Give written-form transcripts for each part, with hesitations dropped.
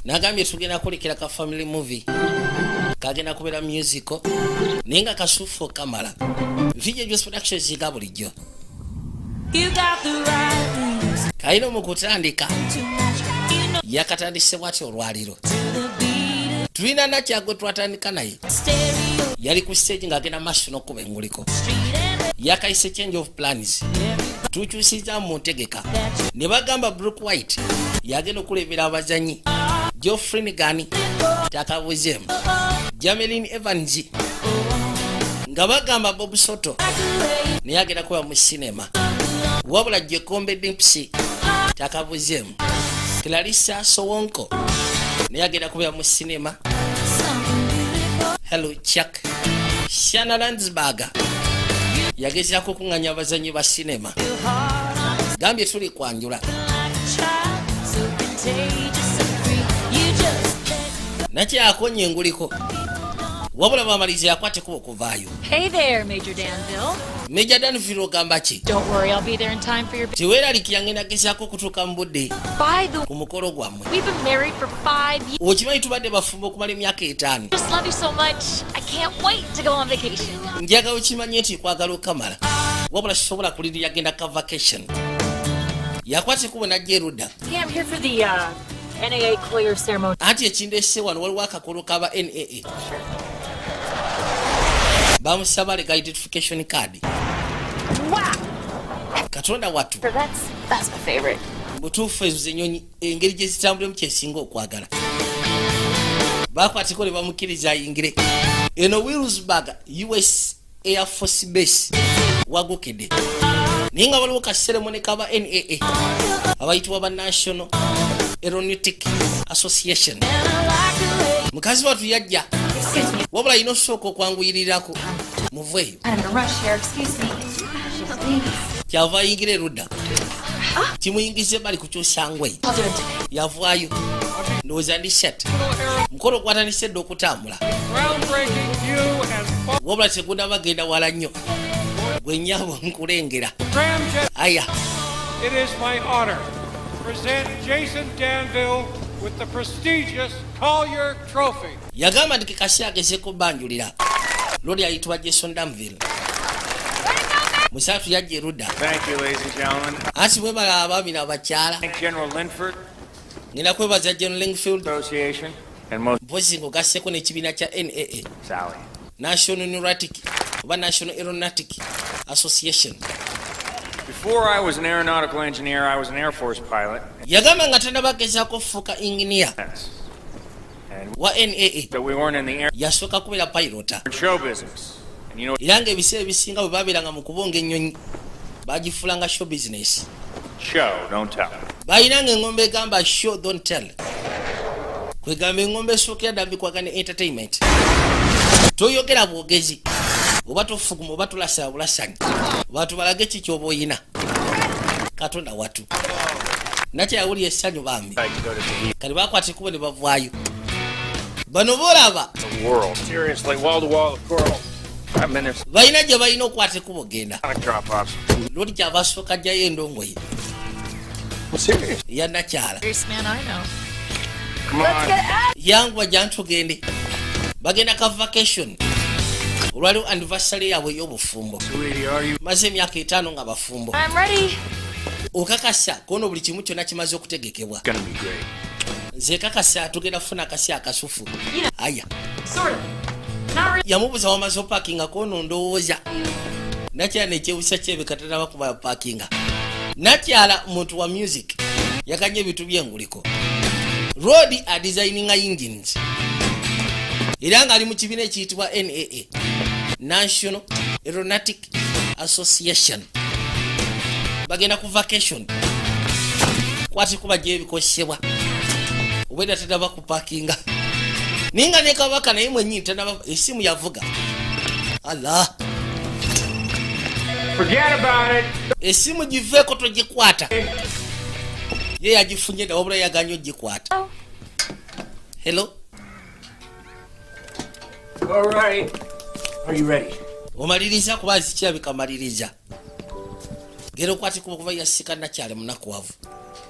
nagambye tugenda kulekera ka family movie kagenda kubeera musical ninga kasufu kamala video just productions ziga bulijjo kaino mukutandika yakatandise bwati olwaliro tulina nakyago twatandika naye yali ku stage ng'agenda maaso n'okuba enguliko yakayise change of plans tukyusiza mu ntegeka ne bagamba Brook White yagenda okulebera abazanyi Geoffrey Nigani takabuzeemu Jameline Evans nga bagamba Bob Soto naye agenda kuba mu sinema wabula Jekombe Dempsey takabuzeemu Clarissa Sowonko naye agenda kubeera mu sinema Hello Chuck Shanna Landsberger yagezaako kuŋŋanya abazanyi ba sinema gambye tuli kwanjula nakyakonye enguliko wabula bamaliza yakwate kuba okuvaayo. Hey there, Major Danville. Major Danville ogamba ki? Don't worry, I'll be there in time for your... Teweeraliikira ngenda gezaako kutuuka mu budde ku mukolo gwammwe. We've been married for 5 years. Okimanyi tubadde bafumbo okumala emyaka 5. Just love you so much. I can't wait to go on vacation. Njagala okimanye nti kwagala okamala wabula sisobola kulirira yagenda ka vacation. Yakwate kubo najja erudda. Yeah, I'm here for the NAA clear ceremony. Anti ekindese wano waliwo akakolo kaba NAA. Bamusaba lega identification card. Wow! Katonda watu. That's my favorite. Butuufu ezo z'ennyonyi engeri gye zitambulemu kyesinga okwagala. Bakwateko ne bamukkiriza ayingire. Eno Williamsburg US Air Force Base wagokedde. Naye nga waliwo ka ceremony kaba NAA abayitibwa ba National Aeronautic Association. Mukazi watu yajja wabula ino sooka okwanguyirirako muveeyo kyava ayingire erudda kimuyingize bali ku kyosangwe yavaayo ndowooza ndi shat mukolo okwatanise dde okutambula wabula tegunda bagenda wala nnyo gwe nnyabo nkulengera aya. It is my honor to present Jason Danville with the prestigious Collier Trophy. Yagamba nti kekasi agezeko banjulira loli ayitibwa Jason Danville musatu yajja erudda. Thank you, ladies and gentlemen. Anti mwebala abaami n'abakyala. Thank General Linford. Ngenda kwebaza General Linfield Association and most mpozi ng'ogasseko n'ekibiina kya NAA Sally. National Aeronautic oba National Aeronautic Association. Before I was an aeronautical engineer, I was an Air Force pilot. Yagamba nga tannabagezaako kufuuka engineer And wa NAA but we weren't in the air yasooka kubeera pilota. show business. And you know, era ng'ebiseera ebisinga bwe baabeeranga mu kubonga ennyonyi bagifuulanga show business. show, don't tell. Baayinanga engombe egamba show don't tell. Kwegamba engombe esookera ddala bikwagana ne entertainment. Toyogera bwogezi oba tofuguma oba tulasaba bulasanyi oba tubalage ki ky'oba oyina. Katonda watu nakyawulira essanyu bambi kati bakwata ekubo ne bavaayo. Bano boolaba balina gye balina okwata ekubo genda loli kyava asooka ajjayo endongoye ya nakyala yanguwa gyantugende bagenda ka vacation olwaliwo anniversary yaabwe ey'obufumbo maze emyaka 5 nga bafumbo. Okakasa kono buli kimu kyonna kimaze okutegekebwa. Nze kakasa tugenda kufuna akasi akasufu. Aya yamubuza wamaze opakinga kono ndowooza nakyala nekyewusa kyebe katana bakuba pakinga. Nakyala muntu wa music yakanye ebitu byenguliko road adesigninga engines era nga ali mu kibiina ekiyitibwa NAA National Aeronautic Association. Bagenda ku vacation kwati kuba gye bikosebwa obweda tedaba ku parkinga ninga ne kabaka naye mwennyini tedaba esimu yavuga. Allah Forget about it. Esimu giveeko togikwata ye yagifunye dda wabula yaganya ogikwata. Hello. All right. Are you ready? Omaliriza kuba zikirabika maliriza. Gero kwati kuba yasika nakyale munakuwavu.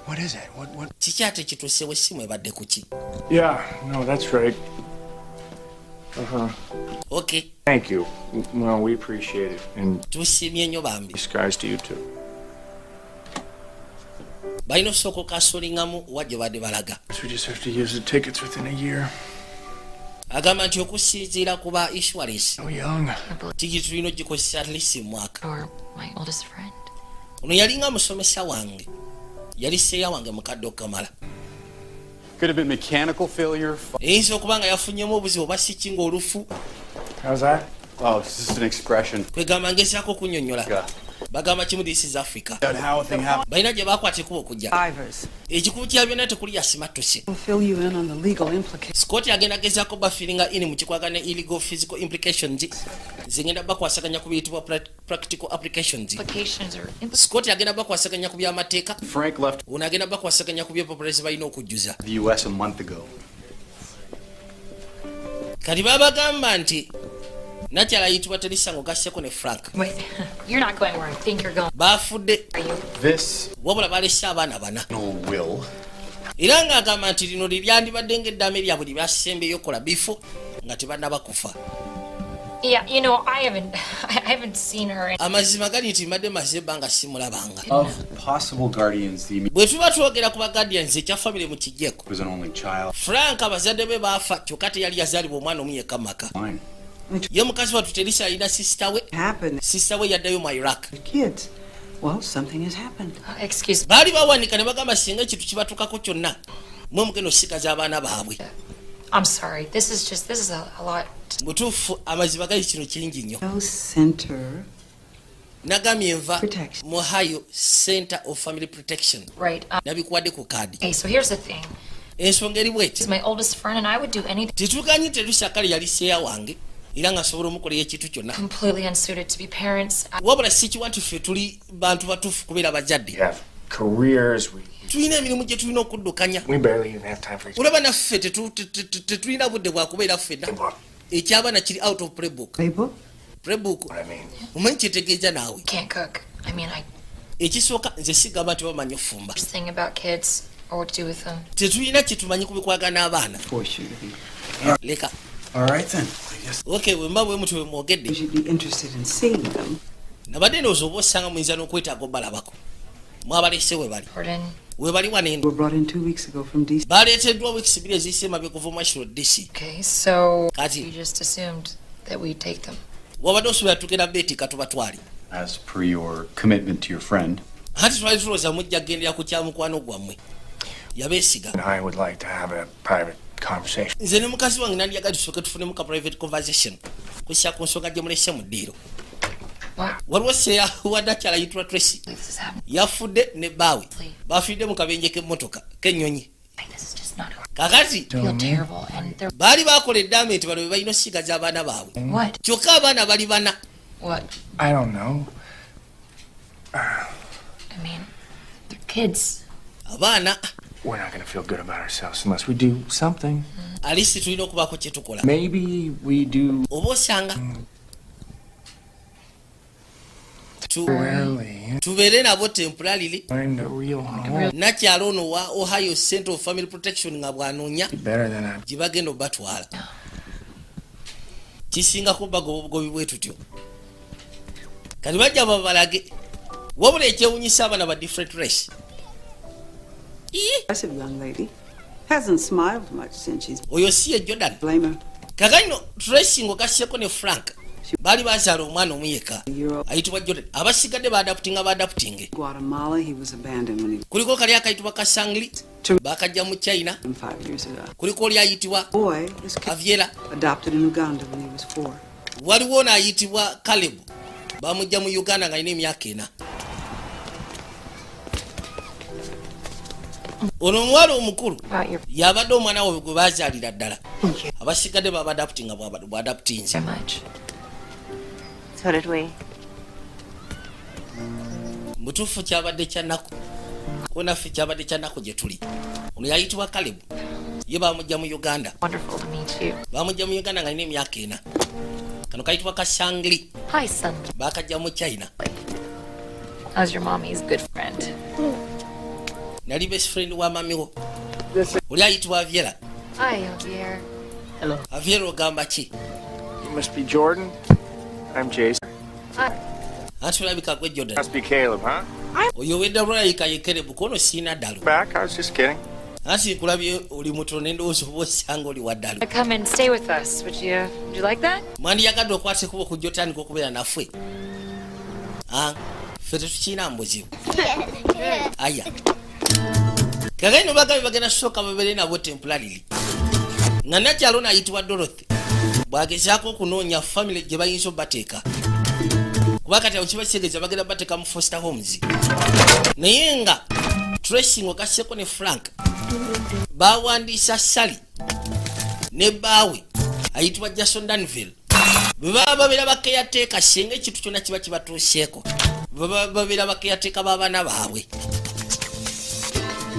What is it? What? kiki ate kituusewo essimu ebadde kuki? Yeah, no, that's right. Okay, Thank you. Well, we appreciate it. And tusiimye nnyo bambi. skies to you too. balina osooka okasuulingamu wa gye badde balaga. So we just have to use the tickets within a year. agamba nti okusinziira ku ba insurance So young. tikiti tulina ogikozesa at least mwaka. Or my oldest friend. ono yalinga musomesa wange, yali seeya wange mukadde okamala. Could have been mechanical failure. eyinza okuba nga yafunyemu obuzibu oba si kinga olufu. How's that? Oh, it's just an expression. kwegamba ngezaako okunyonnyola. Yeah. bagamba kimu this is Africa. About how a thing happened. balina gye bakwata ekuba okujja. Survivors. ekikubu kya byonna tekuli yasimattuse. We'll fill you in on the legal implications. Scott agenda gezaako bafiringa ini mu kikwagana illegal physical implications zigenda bakwasaganya ku biyitibwa practical applications. Implications or Scott agenda bakwasaganya ku by'amateeka. Frank left ono agenda bakwasaganya ku by'epopulesi balina okujjuza. the U.S. a month ago. kati babagamba nti nakyala ayitibwa terisango gasseko ne Frank Wait, you're not going where I think you're going. baafudde Are you? This wabula balese abaana bana will. era ng'agamba nti lino liryandibadde ng'eddaame lyabwe lye byasembeyo okukola bifo nga tebannaba kufa. Yeah, you know, I haven't seen her in amazima gali nti mbadde maze ebbanga simulabanga. Of possible guardians, the bwe tuba twogera ku baguardians ekya famire mu kigyeko, was an only child. Frank abazadde be baafa kyokka teyali yazaalibwa omwana omu yekka mu maka. Fine. ye mukazi wattu terisa alina sisita we, Happened. sisita we yaddayo mu Iraq. Kids. Well, something has happened. excuse me. baali bawanika ne bagamba singa ekintu kibatukako kyonna mwe mugenda osigaza abaana baabwe. I'm sorry. This is a lot. mutuufu amazima gali kino kingi nnyo. No center. nagambye nva Protection. mu Ohio Center of Family Protection Right. nabikuwadde ku kaadi. Okay, so here's the thing. ensonga eri bweti She's my oldest friend and I would do anything tetuganyi terusyakale yali seeya wange era nga asobola omukolera ekintu kyonna, completely unsuited to be parents. wabula sikiwa nti ffe tuli bantu batuufu kubeera We bajjadde. have careers. tulina emirimu gye tulina okuddukanya. We barely even have time for each olaba naffe tetulina budde bwa kubeera ffenna. other. ekyabaana kiri out of playbook. Playbook? Playbook What I mean. omanyi kyetegeeza naawe. Can't cook. I mean, I ekisooka nze sigamba nti bamanyi ofumba. just think about kids or what to do with them. tetulina kyetumanyi ku bikwagana abaana. Force you to be. leka All right then. I guess. okay bwe mba bwe mutu bwe You mwogedde should be interested in seeing them. nabadde ndowooza oba osanga muyinza n'okwetaaga obalabako. mwabalese we bali Jordan, we bali Were waneeno brought in 2 weeks ago from DC. baleeteddwa wiiki bbiri eziyise emabega kuva mu National DC. okay, so Kati. you just assumed that we'd take them. wabadde osuubira tugenda beetika tubatwale As per your commitment to your friend, anti twali tulowooza mujja kugendera ku kya mukwano gwammwe yabeesiga. And I would like to have a private conversation. nze ne mukazi wange nandyagadde tusooke tufunemu ka private conversation kussa ku nsonga gye mulese mu ddiiro. What? waliwo seeya wadakyala ayitibwa Tracy This is happening. yafudde ne bbaawe bafiidde mu kabenje k'emmotoka k'ennyonyi. This is just not. kakati I feel terrible, and they're baali bakola eddaame nti bano be balina osigaza abaana baabwe what? kyokka abaana bali bana. What? I don't know. I mean, they're kids. abaana We're not going to feel good about ourselves unless we do something. alisi tulina okubaako kye tukola. Maybe we do oba osanga rarely tubeere nabo temporarily. find a real home. nakyalo ono wa Ohio Center of Family Protection nga bw'anoonya Better than a gye bagenda obatwala. kisingako bagoba obugobi bwe tutyo. kati bajja babalage wabula ekyewunyisa abaana ba different race. Impressive young lady. Hasn't smiled much since she's oyo si ye Jordan. blame her. kakano Tracy ng'ogasseko ne Frank baali bazaala omwana omu yekka ayitibwa Jordan. abasigadde baadaputinge Guatemala, he was abandoned when he kuliko kali akayitibwa kasangli bakajja mu China. was 5 years ago. kuliko oli ayitibwa Boy was Aviera. adopted in Uganda when he was 4. waliwo n'ayitibwa Caleb bamujja mu Uganda nga alina emyaka 4. ono omuwala omukulu About your yabadde omwana we gwe bazaalira ddala. abasigadde babadaputinga bwadaputinze. so much. So did we. mutuufu kyabadde kyanaku ko naffe kyabadde kyanaku gye tuli. ono yayitibwa Caleb ye bamujja mu Uganda. Wonderful to meet you. bamujja mu Uganda nga alina emyaka 4. kano kayitibwa kasangli Hi, son. bakajja mu China. How's your mommy's good friend? yali best friend wa mamiwo oli ayitibwa Aviera. Hi, Javier. Aviera ogamba ki? You must be Jordan. I'm Jason. Anti olabika gwe Jordan. Must be Caleb, huh? Oyo wedda lwalayika ye Caleb kono siina ddalu. Back? I was just kidding. Anti nkulabye oli mutono n'endowooza oba osanga oli wa ddalu. Come and stay with us. Would you like that? Mwandiyagadde okwata ekubo okujja otandika okubeera naffe. Ffe tetukiina mbuzibu. Aya. Kagani no bagabi bagenda kusooka babeere nabo temporarily. Nga nakyalo n'ayitibwa Dorothy. Bwagezaako okunoonya family gye bayinza obbateeka. Kuba kati awo kiba kitegeeza bagenda bateeka mu foster homes. Naye nga Tracy ng'ogasseko ne Frank baawandiisa Sally ne bbaawe ayitibwa Jason Danville. Bwe baba babeera bakeyateeka singa ekintu kyonna kiba kibatuuseeko. Baba babeera bakeyateeka b'abaana baabwe.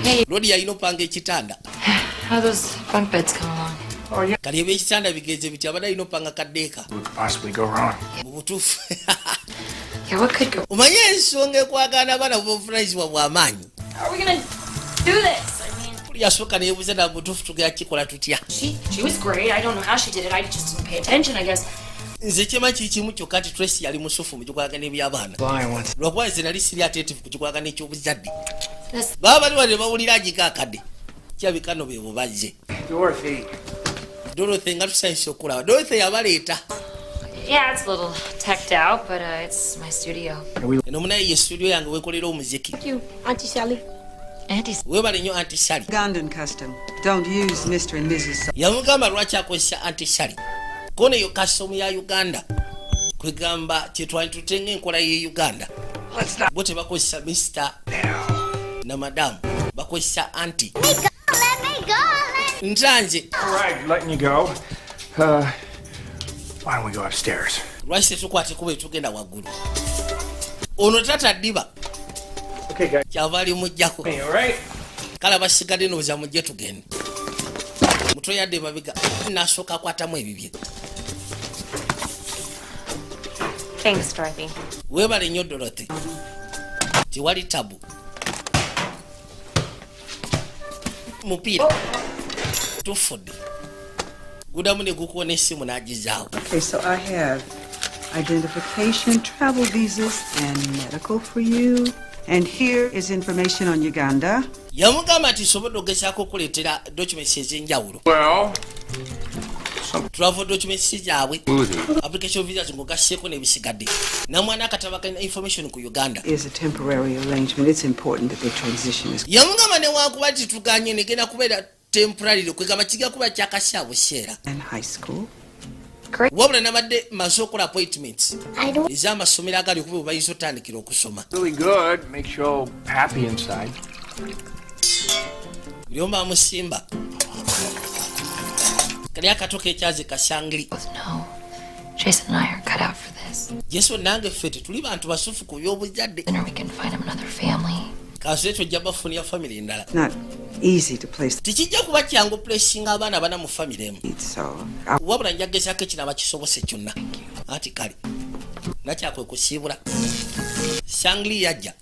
Hey, Lodi yalina opanga ekitanda. how those bunk beds come along? Kali eb'ekitanda bigenze biti abadde alina opanga kaddeeka. What could possibly go wrong? Mu butuufu. Yeah, what could go? Omanye ensonga ekwagaana abaana b'obuvunaanyizibwa bw'amaanyi. How are we gonna do this? I mean, Buli yasooka neyebuuza na butuufu tugenda kikola tutya. she was great. I don't know how she did it. I just didn't pay attention, I guess. Nze kimanyi kimu kyokka nti Tracy yali musufu mu kikwagana eby'abaana. Flying once. Lwakuba nze nali siri attentive ku kikwagana eky'obuzadde. This, Baba bali wadde bawulira agika akadde. Kirabika nno be bo bazze. Dorothy. Dorothy nga tusanyusa okulaba. Dorothy yabaleeta. yeah, it's a little teched out, but it's my studio. Eno munaye ye studio yange weekolera omuziki. Thank you, Auntie Sally. Auntie's. Weebale nnyo Auntie Sally. Ugandan custom. Don't use Mr. and Mrs. Yamugamba lwaki akozesa Auntie Sally. Kono eyo kasomu ya Uganda. Kwegamba kyetwali tutenga enkola ye Uganda. Bo tebakozesa Mr. na Madam. Bakozesa Auntie. Ntanje. All right, letting you go. Why don't we go upstairs? Lwaki tetukwate kuba etugenda waggulu. Ono tata ddiba. Okay, guys. Kyava ali mujjako. Hey, all right? Kale abasigadde nooza mujje tugende. Mutwe yadde mabega nasooka akwatamu ebibye. Thanks, Dorothy. Weebale nnyo Dorothy. Tewali tabu. Mupiira. Tufudde. Gudamu ne gukuwa n'essimu n'agizaawo. Okay, so I have identification, travel visas, and medical for you. And here is information on Uganda. Yamugamba nti nsobodde ogezaako okuleetera documents ez'enjawulo. Well, Travel documents zaabwe. Application visas ng'ogasseeko n'ebisigadde. Namwana akataba kalina information ku Uganda. Is a temporary arrangement. It's important that the transition is. Yamugamba newakuba nti tuganye negenda kubeera temporary kwegamba kiga kuba kyakasya buseera. And high school. Wabula nabadde maze okola appointments ez'amasomero agali okuba bwe bayinza otandikira okusoma. really good. Makes you all happy inside. Buli omu amusimba. Kali akato k'ekyazi kasangli. No, Jason and I are cut out for this. Yesu nange ffe tetuli bantu basufu ku by'obuzadde. Sooner we can find him another family. Kaso ekyo ojja bafunira famire endala. Not easy to place Tekijja kuba kyangu placinga abaana bana mu famire emu. it, so Wabula nja kugezaako ekiraba kisobose kyonna. Ati kale nakyakwe kusiibula. Sangli yajja.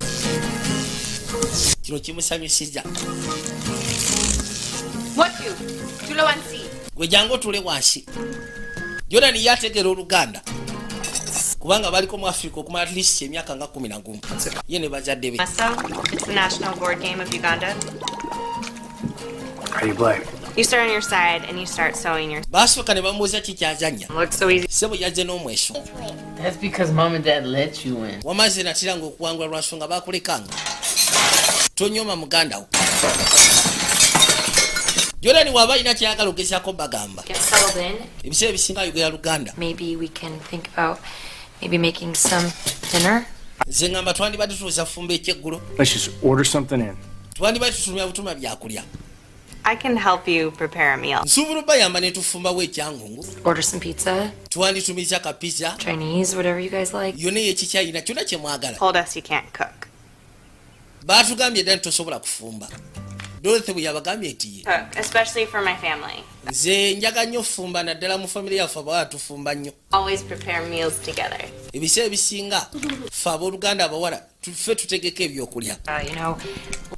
Kino kimusanyusiza. What you? Tulo Wansi. Gwe jangu otule wansi. Jordan yategeera Oluganda. Kubanga baliko mu Africa okumala at least emyaka nga 11. Ye ne bazadde be. So, it's the national board game of Uganda. How do you play? You start on your side and you start sewing your. Basooka ne bamubuuza kikyazannya. Looks so easy. Ssebo yazze n'omweso. That's because mom and dad let you in. Wamaze natiranga okuwangula lwa nsonga baakulekanga. Tonyoma muganda wo. Jordan waba alina kyayagala ogezaako bagamba. Get settled in. Ebiseera ebisinga ayogera Luganda. Maybe we can think about maybe making some dinner. Nze ngamba twandibadde tutuuza fumba ekyeggulo. Let's just order something in. Twandibadde tutumya butuma byakulya. I can help you prepare a meal. Nsuubula bayamba ne tufumbawo ekyangungu. Order some pizza, Twanditumiza kapizza. Chinese, whatever you guys like. Yonna eyekikyayina kyonna kye mwagala. Told us you can't cook. Baatugambye ddala tosobola kufumba. Dorothy bwe yabagambye nti ye. Cook, especially for my family. Nze njaga nnyo fumba naddala mu famire yaffe abawala tufumba nnyo. Always prepare meals together. Ebiseera ebisinga ffe abooluganda abawala Tuffe tutegeka ebyokulya. You know,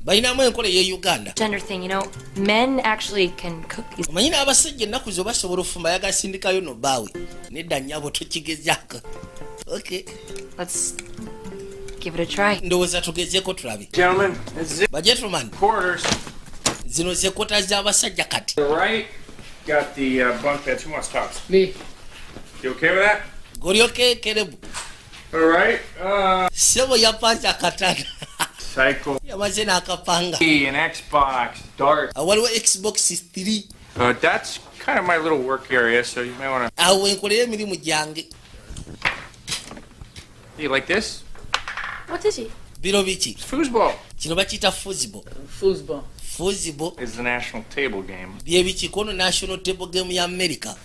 Balinamu enkola ye Uganda. gender thing, you know, men actually can cook these. Omanyi n'abasajja ennaku zo basobola ofumba yagasindikayo no bbaawe. Nedda nnyabo tokigezaako. Okay. Let's give it a try. Ndowooza tugezeeko tulabe. Gentlemen, this is it. Bagentleman, Quarters. zino ze kota z'abasajja kati. All right. Got the bunk beds. Who wants tops? Me. You okay with that? Golyoke kerebu. All right. Sebo yapanze akatanda. Cycle. Yamaze n'akapanga. An Xbox, dart. Waliwo Xbox 3. That's kind of my little work area, so you may want to. Awo enkolera emirimu gyange. You like this? What is it? Biro biki? It's foosball. Kino bakiyita fuzibo. Foosball. Fuzibo It's the national table game. bye biki kono national table game ya America.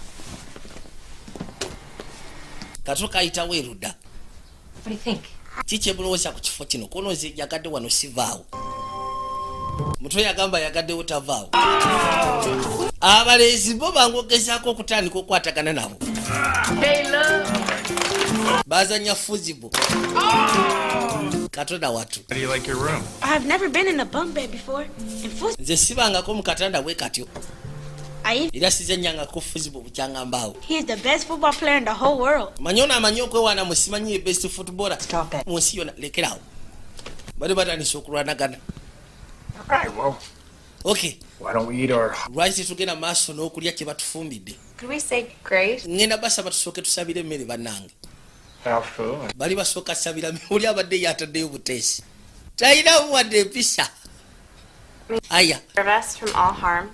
Kato kayitawo erudda. What do you think? Kiki ebulowooza ku kifo kino kono nze yagadde wano sivaawo. Mutwe yagamba yagaddewo tavaawo. Abalezi bo bangogezaako okutandika okukwatagana nabo. Bazanya fuzibo. Katonda watu. How do you like your room? I've never been in a bunk bed before. And Nze sibangako mu katanda bwe katyo. I Era sizannyangako fuzibo bukyanga mbaawo. he's the best football player in the whole world. Manyi ono amanyi okwewaana mu simanyi ye best footballer Stop it. mu nsi yonna lekerawo. Bali batandise okulwanagana. All right, well, Okay, why don't we eat our. lwaki tugenda maaso n'okulya kye batufumbidde. Could we say grace? Ngenda basaba tusooke tusabire emmere bannange. Alpha. Bali basooka sabira oli abadde yataddeyo buteesi. Talinamu wadde empisa. Aya, Preserve us from all harm,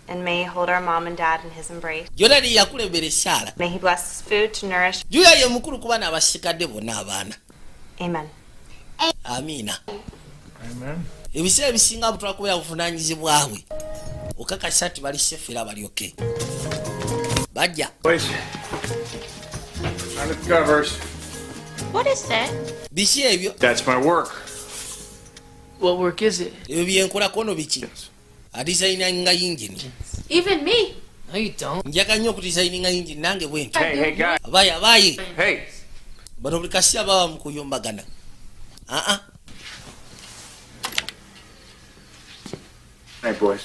and may he hold our mom and dad in his embrace. Jonali yakulembera ekyala. May he bless his food to nourish. Julia ye mukulu ku baana abasigadde bonna abaana. Amen. Amiina. Amen. Ebiseera ebisinga butwala kubeera buvunaanyizibwawe. Okakasa nti bali sefu era balyoke. Bajja. Boys, under the covers. What is that? Biki ebyo? That's my work. What work is it? Ebyo byenkola kono biki? Adizayininga yingini. Even me. No, you don't. Njaga nnyo okudizayininga yingini nange bwenti. Hey, guys. Abaayi. Hey. Bano buli kaseera baba mu kuyombagana. Hey, boys.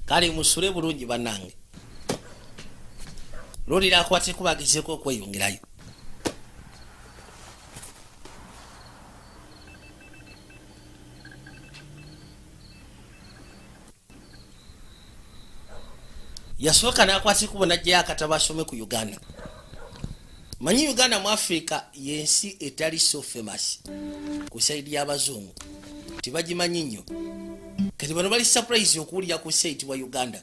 Kale musule bulungi bannange. Lolira akwateko bagezeeko okweyongerayo. Yasooka n'akwateko bonajjayo akatabo asome ku Uganda. Manyi Uganda mu Africa yensi etali so famous ku saidi y'abazungu. Tibagimanyi nnyo. Kati bano bali surprise okuwulira ku site wa Uganda.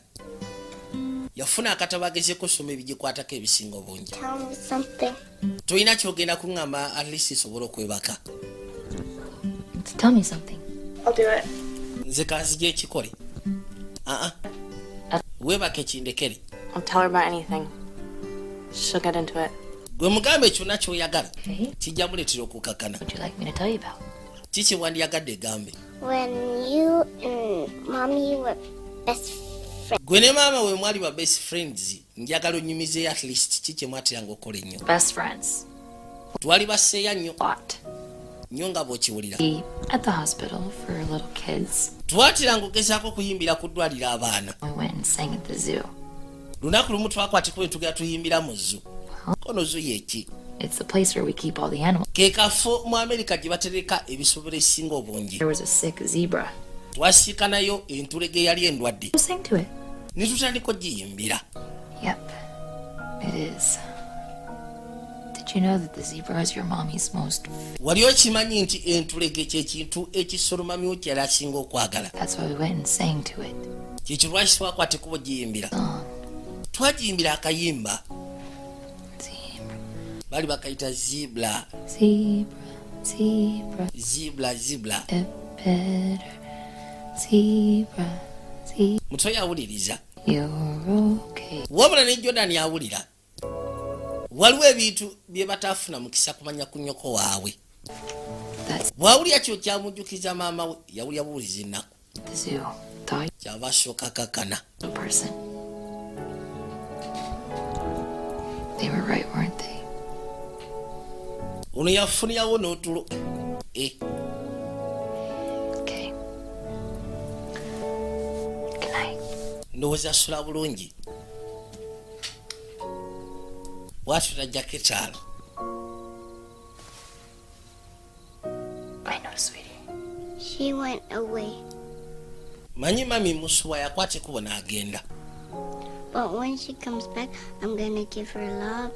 Yafuna akatabo agezeeko soma ebigikwatako ebisinga obungi. Tell me something. Toyina kyogenda kuŋŋamba at least sobola okwebaka. Tell me something. I'll do it. Nze kanzija ekikole. Weebake kindekere. I'll tell her about anything. She'll get into it. Gwe mugambe kyonna ky'oyagala. Okay. Kijja muleetera okukakana. What would you like me to tell you about? Kiki wandiyagadde egambe? When you and mommy were best friends. Gwe ne maama we mwali ba best friends, njagala onyumizeeyo at least kiki mwateranga okukola ennyo. Best friends. Twali basseeya nnyo, Lot. nnyo nga bw'okiwulira. Be at the hospital for little kids. Twateranga ogezaako okuyimbira ku ddwaliro abaana. We went and sang at the zoo. Lunaku lumu twakwateko bwe tugenda tuyimbira mu zoo. Kono zoo y'eki? It's the place where we keep all the animals. Ke kafo mu Amerika gye batereka ebisolo ebisinga obungi. There was a sick zebra. Twasiikanayo entulege eyali endwadde. We'll sing to it. Ne tutandika ogiyimbira. Yep, it is. Did you know that the zebra is your mommy's most... Wali okimanyi nti entulege ky'ekintu ekisolo mami wo kyali asinga okwagala. That's why we went and sang to it. Kyekyo lwaki twakwateko ogiyimbira. Song. Twagiyimbira akayimba. Zebra. Bali bakayita zibla. Zebra. Zebra. Zibla zibla. A better zebra. Zebra. Muto yawuliriza. You're okay. Wabula ne Jordan yawulira. Waliwo ebintu bye bataafuna mukisa kumanya ku nnyoko waabwe. That's Bwawulira kyo kyamujjukiza maama we yawulira buwuliza ennaku. the zoo. Thought Kyava asooka kakana. you were a person. They were right, weren't they? Ono yafunirawo n'otulo. Okay. Good night. ndowooza asula bulungi bwatula jaketaalo. I know, sweetie. She went away. manyi mami musuwa yakwata ekkubo n'agenda But when she comes back, I'm gonna give her love,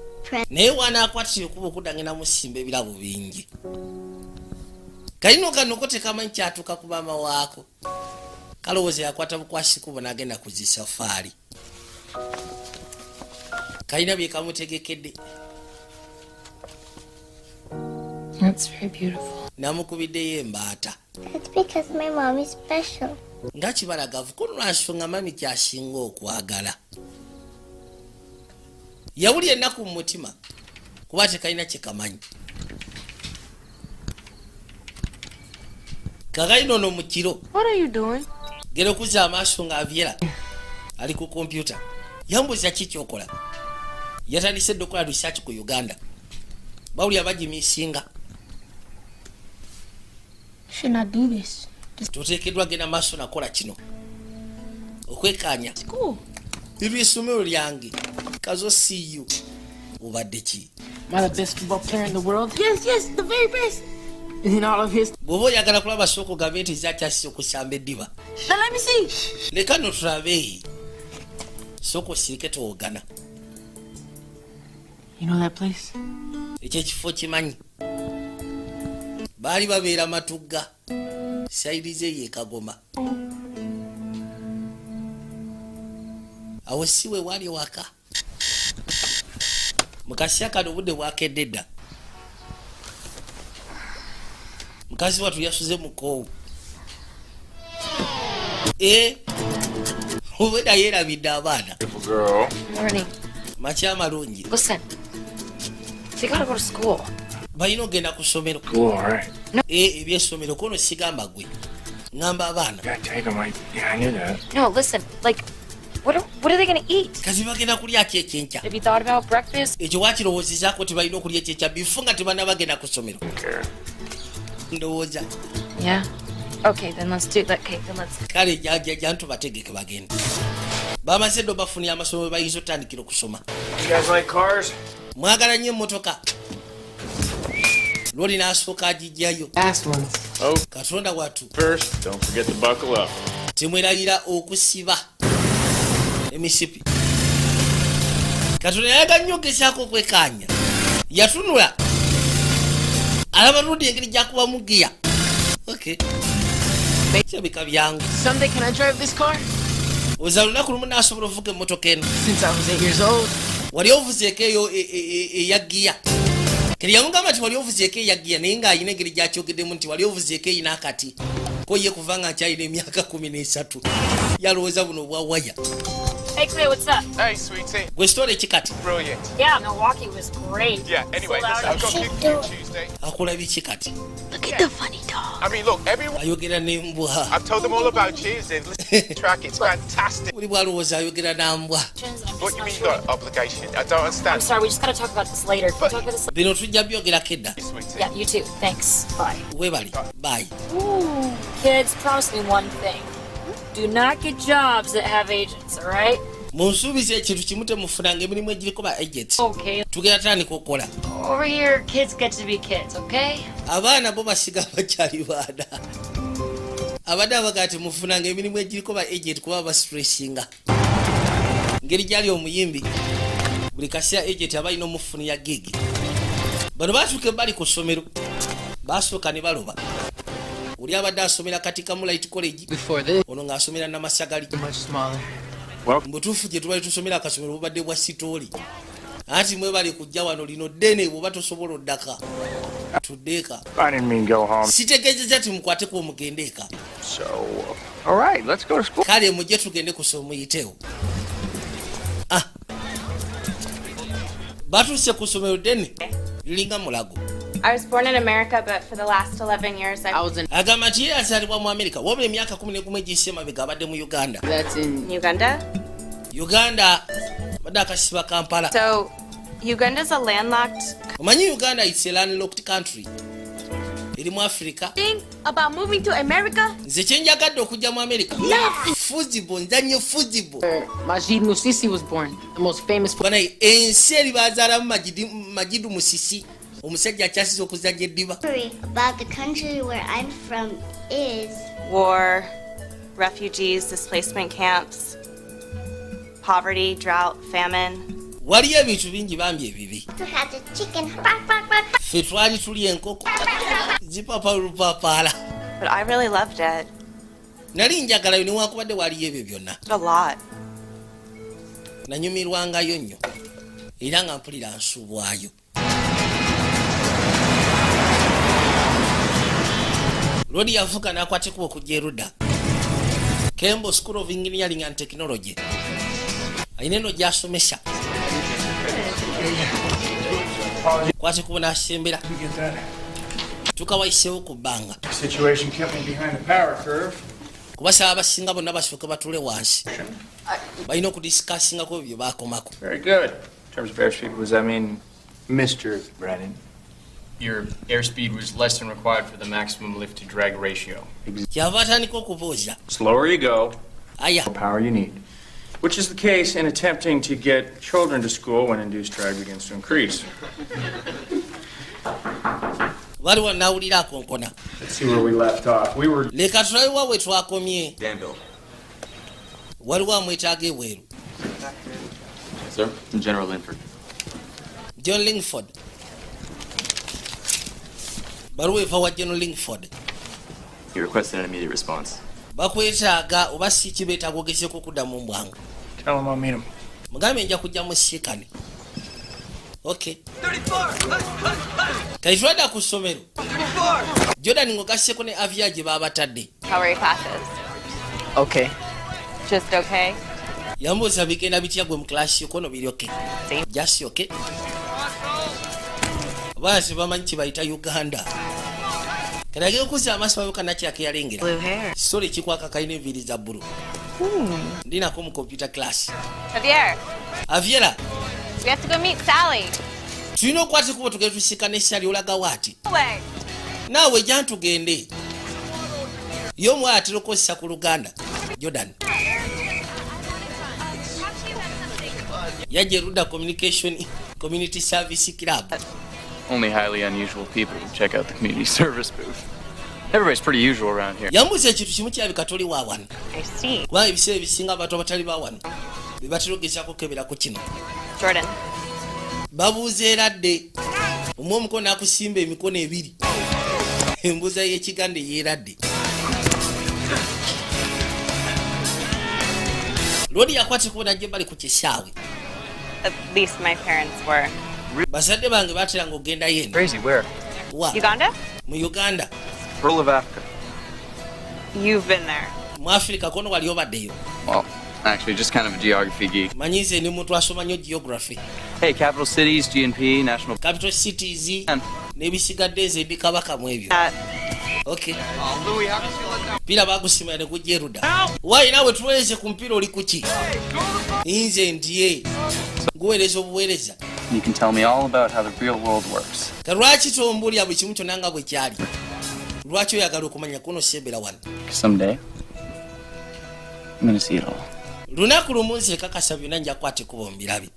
naye wanaakwatira ekkubo okudangena musimba ebirabo bingi kalino kanoko tekamanyi kyatuuka ku maama waako kalowooza yakwata bukwasi kubo n'agenda ku zisafaari kalina bye kamutegekedde That's very beautiful. namukubiddeyo embaata That's because my mom is special. nga kibalagavu ko lwansonga mami kyasinga okwagala yawulya ennaku mu mutima kuba tekalina kyekamanyi kakalina ono mu kiro What are you doing? gera okuzza amaaso ng'avyera ali ku kompyuta yambuuza ki kyokola yatandise dde okukola research ku uganda bawulya bagimisinga Should not do this. toteekeddwa genda maaso nakola kino okwekanya Cool. liryo essomero lyange kazo siyu obadde ki Am I the best football player in the world? Yes, yes, the very best. In all of his. bw'oba oyagala kulaba sooka ogambe nti zakyasise okusamba eddiba Now let me see. leka no tulabe sooka osirike toogana You know that place? ekyo ekifo kimanyi baali babeera matugga sayidi ze yeekagoma awo si we wali waka mukasya kano obudde bwakedde dda mukazi watu yasuze mukoowu obwedda yeerabidde abaana Morning. makya amalungi Listen. We gotta go to school. balina ogenda ku ssomero Cool, all right. ebyessomero kono sigamba gwe ngamba abaana Gotta take them. Yeah, I knew that. No, listen. Like, what are they gonna eat? kazi bagenda kulya ki ekyenkya Have you thought about breakfast? ekyo wakirowoozezaako tebalina okulya ekyenkya bifu nga tebana bagenda ku ssomero Don't care. ndowooza Yeah. Okay, then let's do that. Okay, then let's. kale jajja ntubategeke bagende bamaze dde bafunira amasomero bayinza otandikira okusoma You guys like cars? mwagala nnyo emmotoka lwoli n'asooka agijjayo Last ones. katonda watu First, don't forget to buckle up. temwerabira okusiba emisipi katonda yayaga nnyo ogezaako okwekanya yatunula alaba ludi engeri gyakubamu giya okay kyabika byangu Someday can I drive this car? oza lunaku lumu nasobola ovuga emmotoka eno Since I was 8 years old. wali ovuzeeko eyo eya giya keri yamugamba nti wali ovuzeeko eya giya naye ng'ayina engeri gyakyogeddemu nti wali ovuzeeko eyina akati ko ye kuva nga nkyalina emyaka 13 yalowooza buno obwa waya Hey, Clay, what's up? Hey, sweetie. gwe sitoola ekikati Brilliant. Yeah, Milwaukee was great. Yeah, anyway, listen, I've got gig for you Tuesday. akola biki kati Look at the funny dog. I mean, look, everyone. ayogera n'embwa I've told them all about Tuesday. Listen to the track, it's fantastic. buli bwalowooza ayogera na mbwa What do you mean you got obligation? I don't understand. I'm sorry, we just gotta talk about this later. Can we talk about this later? bino tujja byogerako edda Sweetie. Yeah, you too. Thanks. Bye. webali bayi Kids, promise me one thing. Do not get jobs that have agents, all right? munsuubiza ekintu kimu temufunanga emirimu egiriko ba agents Okay. tugenda tandika okukola Over here, kids get to be kids, okay? abaana bo basiga bakyali baana abadde abagaa temufunanga emirimu egiriko ba agent kuba bastressinga ngeri gyali omuyimbi buli kaseera agent aba alina omufunira gigi bano batuuka bali ku ssomero basooka ne baloba oli abadde asomera katika mu light college Before this, ono ng'asomera namasagali much smaller. mbutuufu gye tubali tusomera akasomero bubadde bwa sitooli anti mwebali kujja wano lino ddene bwoba tosobola oddaka tuddeeka I didn't mean go home. sitegeezezza ti mukwateko omugende eka So, all right, let's go to school. kale mujje tugende kusoma muyitewo batuuse ku ssomero ddene liringa mulago I was born in America, but for the last 11 years, I was in. agamba nti ye yazaalibwa mu amerika wabula emyaka 11 egiyise emabega abadde mu uganda That's in. Uganda. uganda badde akasiba kampala So, Uganda's a landlocked. omanyi uganda its a landlocked country eri mu Africa. Think about moving to America? Nze kyenjagadde okujja mu America. Football, nzanye football. Majid Musisi was born, the most famous. Bwana ensi eri bazaalamu Majidu Musisi. Omusajja akyasize okuzajja eddiba. About the country where I'm from is war, refugees, displacement camps, poverty, drought, famine. Waliyo ebintu bingi bambi ebibi. to have the chicken. Ffe twali tuli enkoko zipapalupapala. But I really loved it. Nali njagalayo newankubadde waliyo ebyo byonna. A lot. Nanyumirwangayo nnyo era nga mpulira nsuubwayo. Lodi yavuka n'akwata ekkubo okujja erudda. Kembo School of Engineering and Technology. Ayina eno gy'asomesa. Kwata ekkubo n'asembera. Tukawayiseewo ku bbanga. Situation kept me behind the power curve. Kubasaba abasinga bonna basooke batule wansi. Balina okudisikassingako bye baakomako. Very good. In terms of airspeed, what does that mean, Mr. Brennan? Your airspeed was less than required for the maximum lift to drag ratio. Kyava atandika okubooza. Slower you go, Aya. the more power you need. Which is the case in attempting to get children to school when induced drag begins to increase. Waliwo nawulira akonkona. Let's see where we left off. We were Leka tulabewa we twakomye. Danville. Waliwo amwetaaga ebweru. Sir, from General Linford. John Lingford. Baruwa eva wa General Lingford. He requested an immediate response. Bakwetaaga oba si kibeetaaga ogezeeko okuddamu mbwanga. tell him I'll meet him. Mugambe nja kujja mu siikane. Okay. Kaitwada ku ssomero. Jordan ng'ogasseko ne avia gye baabatadde. How are your classes? Okay. Just okay? Yambuuza bigenda bitya gwe mu class yo kono biri okay. Just okay. Abaana tebamanyi kibayita Uganda. Kanagera okuza amaaso babuka nakyake yalengera. Blue hair. Sole kikwaka kalina enviiri za bbulu. Ndinako mu computer class. Javier, Aviera, we have to go meet Sally. tulina okwata ekubo tugenda tusikane Sally olaga waati. Way. Naawe ejja ntugende. Yo omwana atera okukozesa ku Luganda. Jordan. Yajja erudda community service club. Only highly unusual people who check out the community service booth. Everybody's pretty usual around here. Yambuuza ekintu kimu kirabika toli wa wano. I see. Kubanga ebiseera ebisinga abantu abatali ba wano be batera okugezaako okukebera ku kino. Jordan. Babuuza eradde. Omwe omukono n'akusimba emikono ebiri. Embuuza y'Ekiganda eyeeradde. Lodi yakwata kubona gye bali ku kisaawe. At least my parents were. Bazadde bange baateranga okgenda yeno. Crazy, where? Wa? Uganda? Mu Uganda. Pearl of Africa. You've been there. Mu Africa kono wali obaddeyo. Well, actually, just kind of a geography geek. Manyi nze ndi muntu asoma nnyo geography. Hey, capital cities, GNP, national. Capital cities n'ebisigadde nze ndi kabaka mu ebyo. Okay. Mpira bagusimira ne gujja erudda. Waayi naawe tuweereze ku mpira oli kuki? Nze ndiye. Nguweereza obuweereza. You can tell me all about how the real world works. Lwaki tombulya buli kimu kyonna nga bwe kyali? Lwaki oyagala okumanya kuno sembera wano? Someday, I'm gonna see it all. Lunaku lumu nze kakasa byonna nja kukwata ekkubo mbirabe.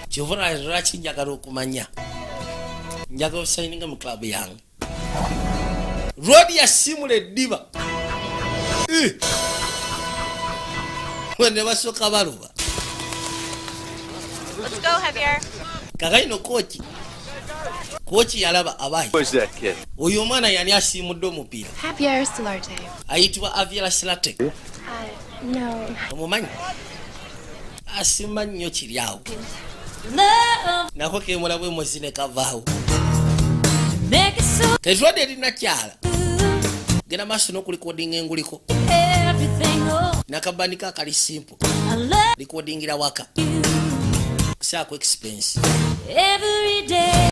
Kyova lwaki njagala okumanya? Njagala osayininga mu club yange. Rodi yasimula eddiba. Wene basooka baluba. Let's go, Javier. Kakaino kochi. Kochi yalaba abayi. Who's that kid? Oyo omwana yani asimudde omupiira. Javier Solarte. Ayitibwa Aviera Silate. No. Omumanyi? Asima nnyo kiri awo. Nako kemula bwe muzine kavaawo. Tetwadde erina kyala. Genda maaso n'okulikodinga enguliko. Nakabandika akali simple. Likodingira waka. Saako expense. Every day.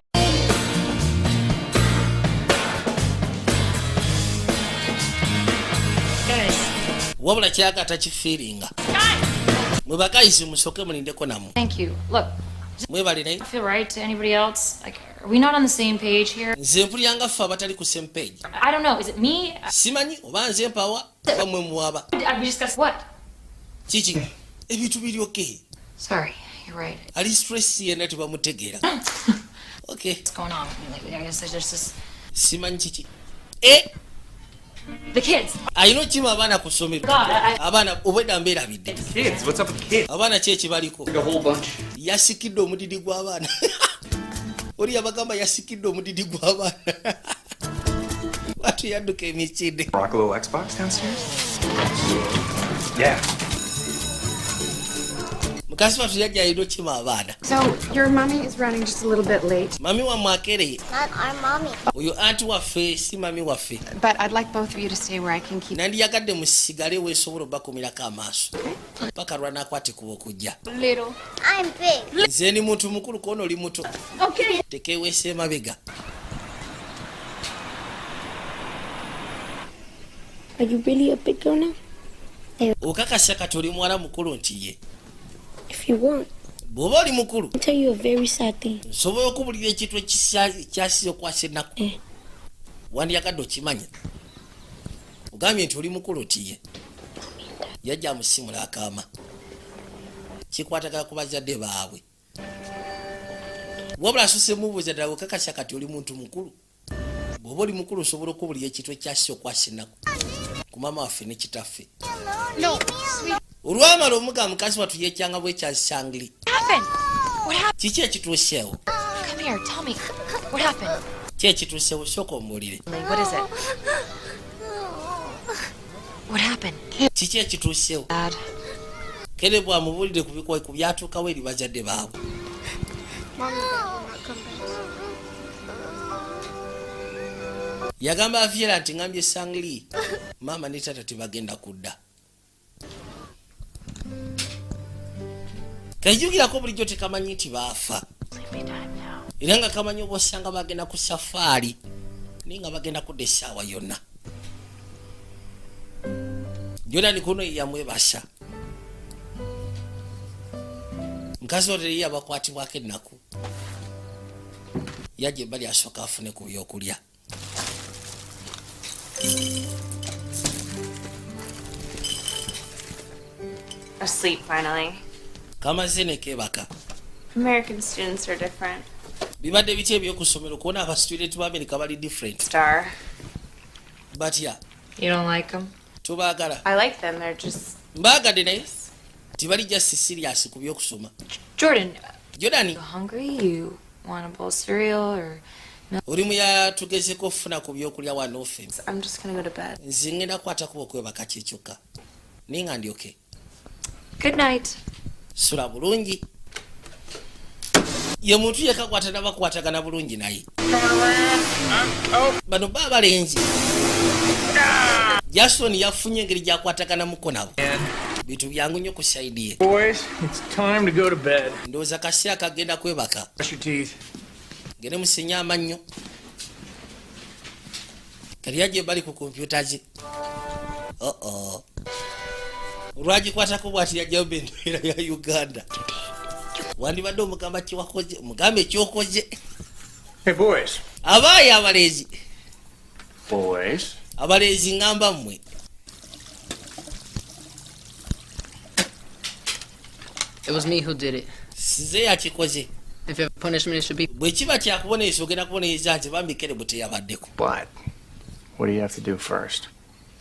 Wabula kyaka takifiiringa. Mwe bakaisi musoke mulindeko namu. Thank you. Look, mwebale naye I feel right to anybody else. Like, are we not on the same page here? nze mpulira nga ffe abatali ku same page. I don't know. Is it me? Simanyi oba nze mpawa oba mmwe muwaba. Did we discuss what? Kiki ebintu biri okay. Sorry, you're right. Ali stress yenna tebamutegeera. Okay. What's going on with me lately? I guess there's just Simanyi kiki. the kids. Ayina okima abaana ku ssomero. God, Abaana obwedda mbeerabidde. Kids, what's up with kids? Abaana ki ekibaliko? Like a whole bunch. Yasikidde omudidi gw'abaana. Oli abagamba yasikidde omudidi gw'abaana. Watu yadduka emisinde. Rock a little Xbox downstairs? Yeah. Mukasi watu yajja ayina okima abaana. So, your mommy is running just a little bit late. Mami wammwe akereye. Not our mommy. Oyo anti waffe si mami waffe. But I'd like both of you to stay where I can keep. Nandiyagadde musigale weesobola obbakumirako amaaso. Paka lwanakwate kuba okujja. Little. I'm big. Nze ni muntu mukulu kono oli muto. Okay. Tekeweesa emabega. Are you really a big girl now? Okakasa kati oli muwala mukulu nti ye. If you want, Bw'oba oli mukulu I'll tell you a very sad thing. nsobola okubulira ekintu ekyasize okwasa ennaku. Wandiyagadde okimanya. Ogambye nti oli mukulu nti ye. Yajja amusimula akaama. Kikwatagala ku bazadde baabwe. Wabula asuse mubuuza ddala okakasa kati oli muntu mukulu. Bw'oba oli mukulu osobola okubulira ekintu ekyasize okwasa ennaku. Ku maama waffe ne kitaffe. No. Olwamala omuga mukazi watu yekyanga bwekyasangli. Kiki ekituuseewo? Come here, tell me. What happened? Ki ekituuseewo sooka omuwulire. What is it? What happened? Kiki ekituuseewo? Dad. Kere bwamubuulire ku byatuukawo eri bazadde baabwe. Yagamba Afiera nti ngambye sangli. Maama ne taata tebagenda kudda. Kajjukirako bulijjo tekamanyi nti baafa. Era nga kamanyi oba osanga bagenda ku safaari naye nga bagenda kudda essaawa yonna. Jordan kuno yamwebasa. Mukazi we teri yabakwatibwako ennaku. Yajja ebbali asooka afune ku byokulya. Asleep finally. Kamaze ne keebaka. American students are different. Bibadde biki ebyokusomero kuona aba student ba America bali different. Star. But yeah. You don't like them? Tubaagala. I like them. They're just. Mbaagadde naye tibali just serious ku byokusoma. Jordan. You hungry? You want a bowl of cereal or oli muya tugezeko ofuna ku byokulya wano offe. I'm just gonna go to bed. Nze ngenda kukwata kuba okwebaka kyekyokka. Naye nga ndi okay. Good night. Sula bulungi. Ye muntu yekakwata n'abakwatagana bulungi naye. Bano baba balenzi. Jason yafunye engeri gyakwataganamuko nabo. Bitu byangu nnyo ku saidi ye. Boys, it's time to go to bed. Ndowooza kaseera kagenda kwebaka. Brush your teeth. Gende musenye amannyo. Kali yajja ebbali ku kompyuta ze. Olwagikwatako bw'ati yajjayo bendera ya Uganda. Wandibadde omugamba kiwakoze, mugambe ekyokoze. Hey, boys. Abaayi abalezi. Boys. Abalezi ngamba mmwe. It was me who did it. Size yakikoze. If you have punishment, it should be. Bwe kiba kyakubonereza ogenda kubonereza nti bambikere bwe teyabaddeko. But what do you have to do first?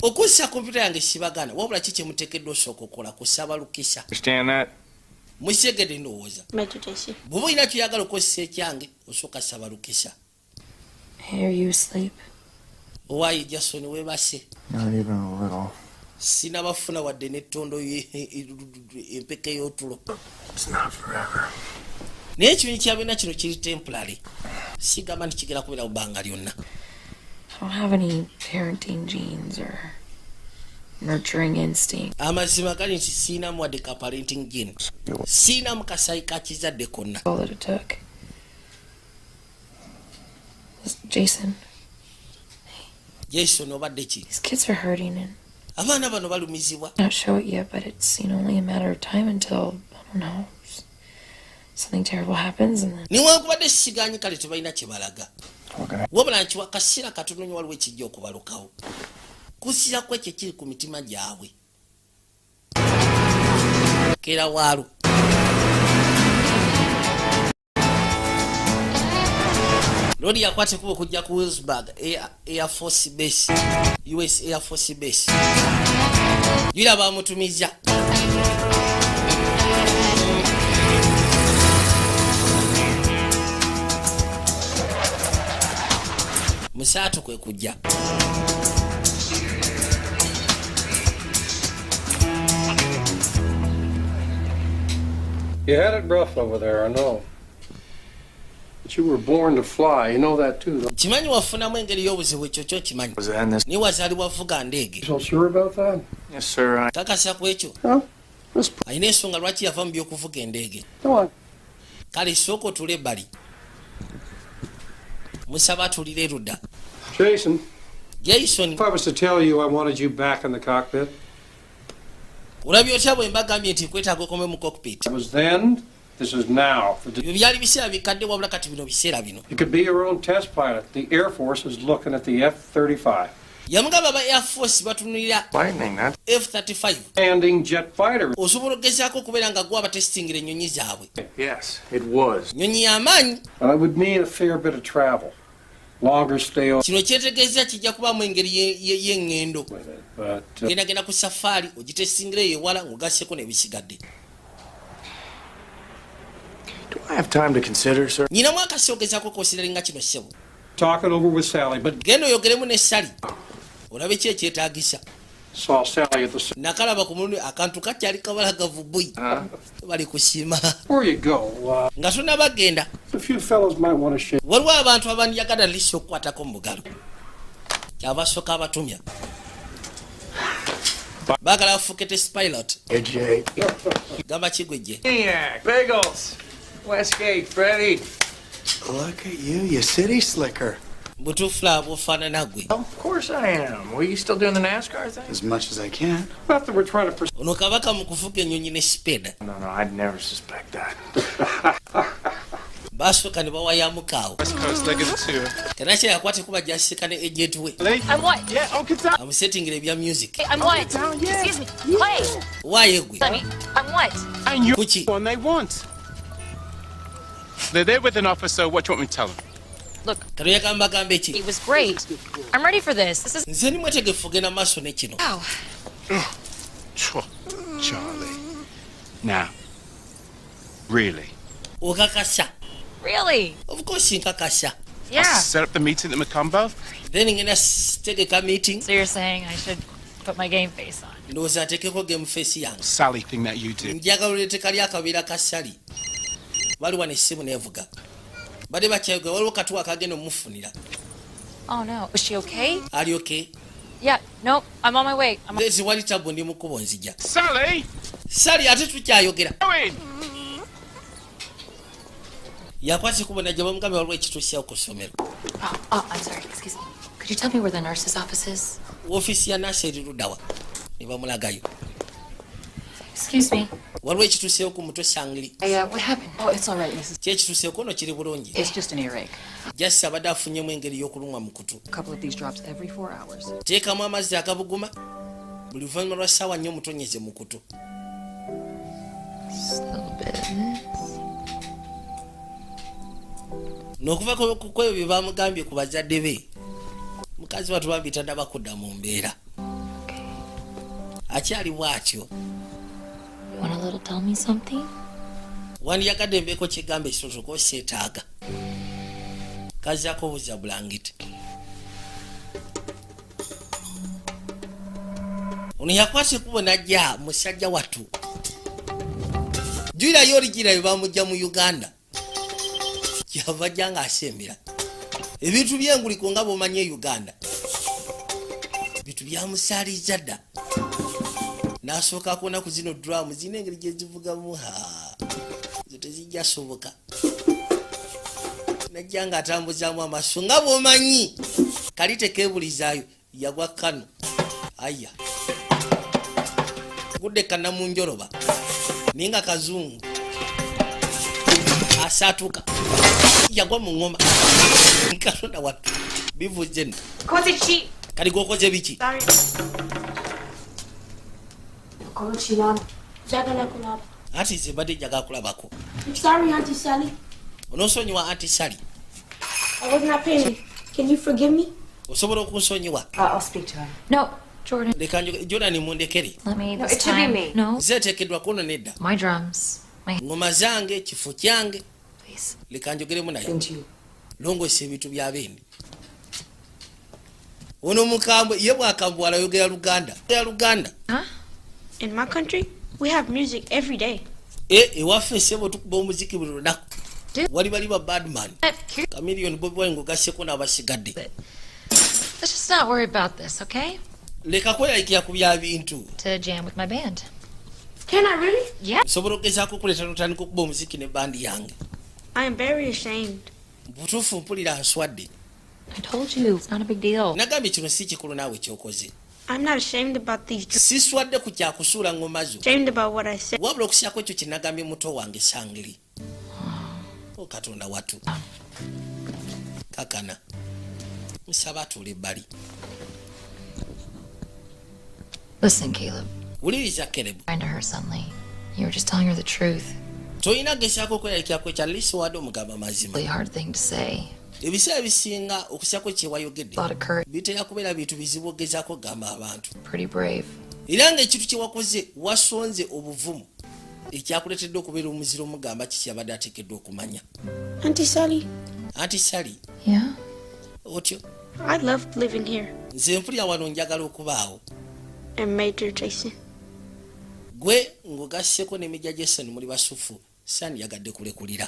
Okussa kompyuta yange sibagana wabula ki kye muteekeddwa osooka okukola kusaba lukisa. Understand that? Musiegedde ndowooza. Meditation. Bw'oba olina kyoyagala okukozesa ekyange osooka saba lukisa. Hear you sleep. Owaayi Jason weebase. Not even a little. Sinabafuna wadde n'ettondo empeke y'otulo. It's not forever. Naye ekinyonyi kyabeena kino kiri temporary. Sigamba nti kigenda kubeera bbanga lyonna. I don't have any parenting genes or nurturing instinct. Amazima gali nti siinamu wadde ka parenting gene. Siinamu kasayi ka kizadde konna. All that it took. Jason. Jason obadde ki? These kids are hurting and Abaana bano balumizibwa. not show it yet, but it's only a matter of time until, I don't know, something terrible happens and then... Niwankubadde siganyi kale tebalina kye balaga. Wabula nti wakasira katono nnyo waliwo ekijja okubalukawo. Kusira kwe ekyo kiri ku mitima gyabwe. Kera waalo. Lodi yakwate kubo kujja ku Wilsburg Air Force Base, US Air Force Base. Yula bamutumiza. Musatu kwe kujja. You had it rough over there, I know. But you were born to fly, you know that too, though. Kimanyi wafunamu engeri y'obuzibu ekyo kyo kimanyi. Ni wazaalibwa vuga ndege. So sure about that? Yes, sir. Kakasa ku ekyo. Alina ensonga lwaki yava mu by'okuvuga endege. Kale sooka otule ebbali. Musaba atulire erudda. Jason. Jason. If I was to tell you I wanted you back in the cockpit. Olabye otya bwe mbagambye nti nkwetaaga okome mu cockpit. It was then, this is now. Byali biseera bikadde wabula kati bino biseera bino. You could be your own test pilot. The Air Force is looking at the F-35. Yamugamba aba Air Force batunulira F-35. Landing jet fighter. Osobola okugezaako okubeera nga gwe abatestingira ennyonyi zaabwe. Yes, it was. Nnyonyi y'amaanyi. It would mean a fair bit of travel. Longer stay on. Kino kyetegeeza kijja kubaamu engeri y'eŋŋendo. Gendagenda ku safaari ogitestingira eyo ewala ng'ogasseko n'ebisigadde. Do I have time to consider, sir? Nyinamu akasi ogezaako okwosiringa kino ssebo. Talk it over with Sally, but genda oyogeremu ne Sally. Olabe ki ekyetaagisa. Saw Sally at the... Nakalaba ku mulundi akantu kakyali kabalagavu bwi. Bali kusiima. Where you go? Nga tonnabagenda. A few fellows might want to shake. Waliwo abantu abandiyagala liisi okukwatako mu bugalo. Kyabasooka abatumya. Baagala bafuuke test pilot. Gamba kigwejje. Bagels. Westgate, Freddie. Look at you, you city slicker. Butuufu laba ofaanana gwe. Of course I am. Were you still doing the NASCAR thing? As much as I can. Not that we're trying to... Ono kabaka mu kufuga ennyonyi ne speda. No, I'd never suspect that. Basooka ne bawayamukaawo. Kana kye yakwate kuba gyasika ne agent we. I'm what? Yeah, oh, get down. Amusettingira ebya music. I'm what? Excuse me. Play. Waaye gwe. I'm what? And you're Kuki. the one they want. They're there with an officer. What do you want me to tell them? Look, Kano yagamba gamba eki. it was great. I'm ready for this. This is... Nze ni mwetegefu genda maaso ne kino. Ow. Charlie. Now, really? Okakasa. Really? Of course nkakasa. Yeah. Set up the meeting at Macombo? Then ngenda tegeka meeting. So you're saying I should put my game face on? Ndowooza nteekeko game face yange. Sally thing that you do. Njagala oleete kali akabeera ka Sally. Waliwo n'essimu neevuga. Badde bakyayoga waliwo katuwa akagenda omufunira. Oh no. Is she okay? Ali okay? Yeah. Nope. I'm on my way. Lezi wali tabu ndi mu kkubo nzija. Sally! Sally ate tukyayogera. Go in! Yakwase kubona gye bamugambye waliwo ekituusawo ku ssomero. I'm sorry, excuse me. Could you tell me where the nurse's office is? Woofiisi ya nurse eri luddawa. Ne bamulagayo. Excuse me. Waliwo ekituusewo ku mutwe sangli. What happened? Oh, it's all right, Mrs. Ki ekituuseeko ono kiri bulungi. It's just an earache. Jasi abadde afunyemu engeri y'okulumwa mu kutu. A couple of these drops every 4 hours. Teekamu amazzi agabuguma. Buli luvannyuma lwa ssaawa nnyo mutonyeze mu kutu. Just a little bit of this. N'okuva ku ebyo bye bamugambye ku bazadde be. Mukazi watu bambi tannaba kudda mu mbeera. Akyali bw'atyo. You want a little tell me something? Wandiyagadde mbeeko kyegamba ekitotoka oseetaaga. Kazaako buza bulangiti. Ono yakwase kubo najja musajja watu. Jjirayo original bamujja mu Uganda. Kyava jjanga asembera. Ebintu by'enguliko nga bw'omanye Uganda. Bintu byamusaaliza dda. N'asooka akuona ku zino drum zino engeri gye zivugamu zo tezijja soboka. Najja nga atambuzaamu amaaso nga bw'omanyi. Kalite keebulizaayo yagwa Kano. Aya. Gudde kannamunjoloba. Ninga kazungu. asatuka yagwa mu ngoma katonda watu bivuze nno Koze chi. kali gokoze biki Sorry. Koze chi mama. Jagala kulaba. ati zibadde jaga kulabako. I'm sorry, Auntie Sally. Onosonyiwa Auntie Sally. I was not paying. Can you forgive me? Osobola okunsonyiwa. I'll speak to him. No, Jordan. Leka Jordan mundekere. Let me No, this it should be time. me. No. Zeteekeddwa kuno nedda. My drums. My ngoma zange kifo kyange. please. Leka njogeremu naye. Thank you. Longosa ebintu bya bendi. Ono mukambwe ye bwakambwe alayogera Luganda. Ya Luganda. Huh? In my country, we have music every day. Ewaffe sebo tukuba omuziki buli lunaku. Wali bali ba badman. Chameleon Bobi Wine ngogasseko n'abasigadde. Let's just not worry about this, okay? Leka kweyayikira ku bya bintu. To jam with my band. Can I really? Yeah. Nsobola okugezaako okuleeta n'otandika okuba omuziki ne bandi yange. I am very ashamed. Butuufu mpulira nswadde. I told you, it's not a big deal. Nagambye kino si kikulu naawe kyokoze. I'm not ashamed about these dreams. Siswadde ku kyakusuula ngoma zo. Ashamed about what I said. Wabula okusyako ekyo kye nagambye muto wange Sangiri. Katonda watu. Kakana. Nsaba atuule ebbali. Listen, Caleb. Wuliriza Caleb. Trying to her suddenly. You were just telling her the truth. Toyina gezaako okweyayikirako ekya lisi wadde omugamba mazima. Really hard thing to say. Ebiseera bisinga okusyako kye wayogedde. A lot of courage. Bitera kubeera bintu bizibu ogezaako okugamba abantu. Pretty brave. Era ng'ekintu kye wakoze wasonze obuvumu. Ekyakuleetedde okubeera omuziro omugamba kiki abadde ateekeddwa okumanya. Auntie Sally. Auntie Sally. Yeah? Otyo. I loved living here. Nze mpulira wano njagala okubaawo. And Major Jason. Gwe ng'ogasseko ne Major Jason muli basufu. Sani yagadde kulekulira.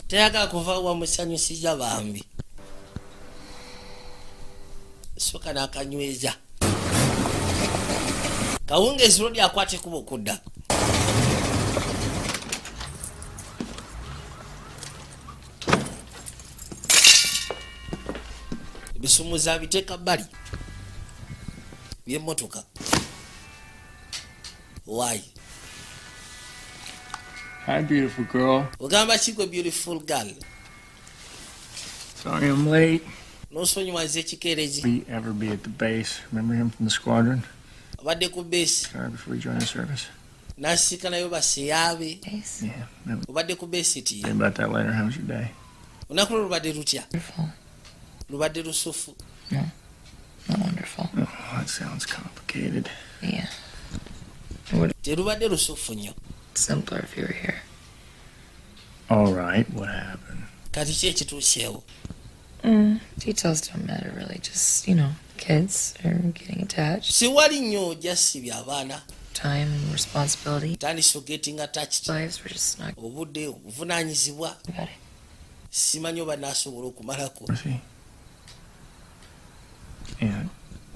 Teyagala kuva wamusanyusiza bambi. Soka n'akanyweza. Kawungezi lodi akwate kuba okudda. Ebisumuza biteeka bbali by'emmotoka. Why? Hi, beautiful girl. Ogamba kigwe beautiful girl. Sorry I'm late. N'osonyiwa nze ekikeerezi. Will you ever be at the base? Remember him from the squadron? Abadde ku beesi. Sorry, before you joined the service. N'asika nayo baseyaabe. Yeah. Maybe Obadde ku beesi ti. think about that later. How was your day? Olunaku lwo lubadde lutya? Wonderful. Lubadde lusufu. No. Not wonderful. Oh, that sounds complicated. Yeah. Terubadde lusufu nnyo. Simpler if you were here. All right, what happened? Kati ki ekituuseewo? Details don't matter really. Just, kids are getting attached. Siwali nnyo jasibya abaana. Time and responsibility. Tandise getting attached. Lives were just not Obudde obuvunaanyizibwa. about it. Simanyi oba naasobola okumalako. Was he? Yeah.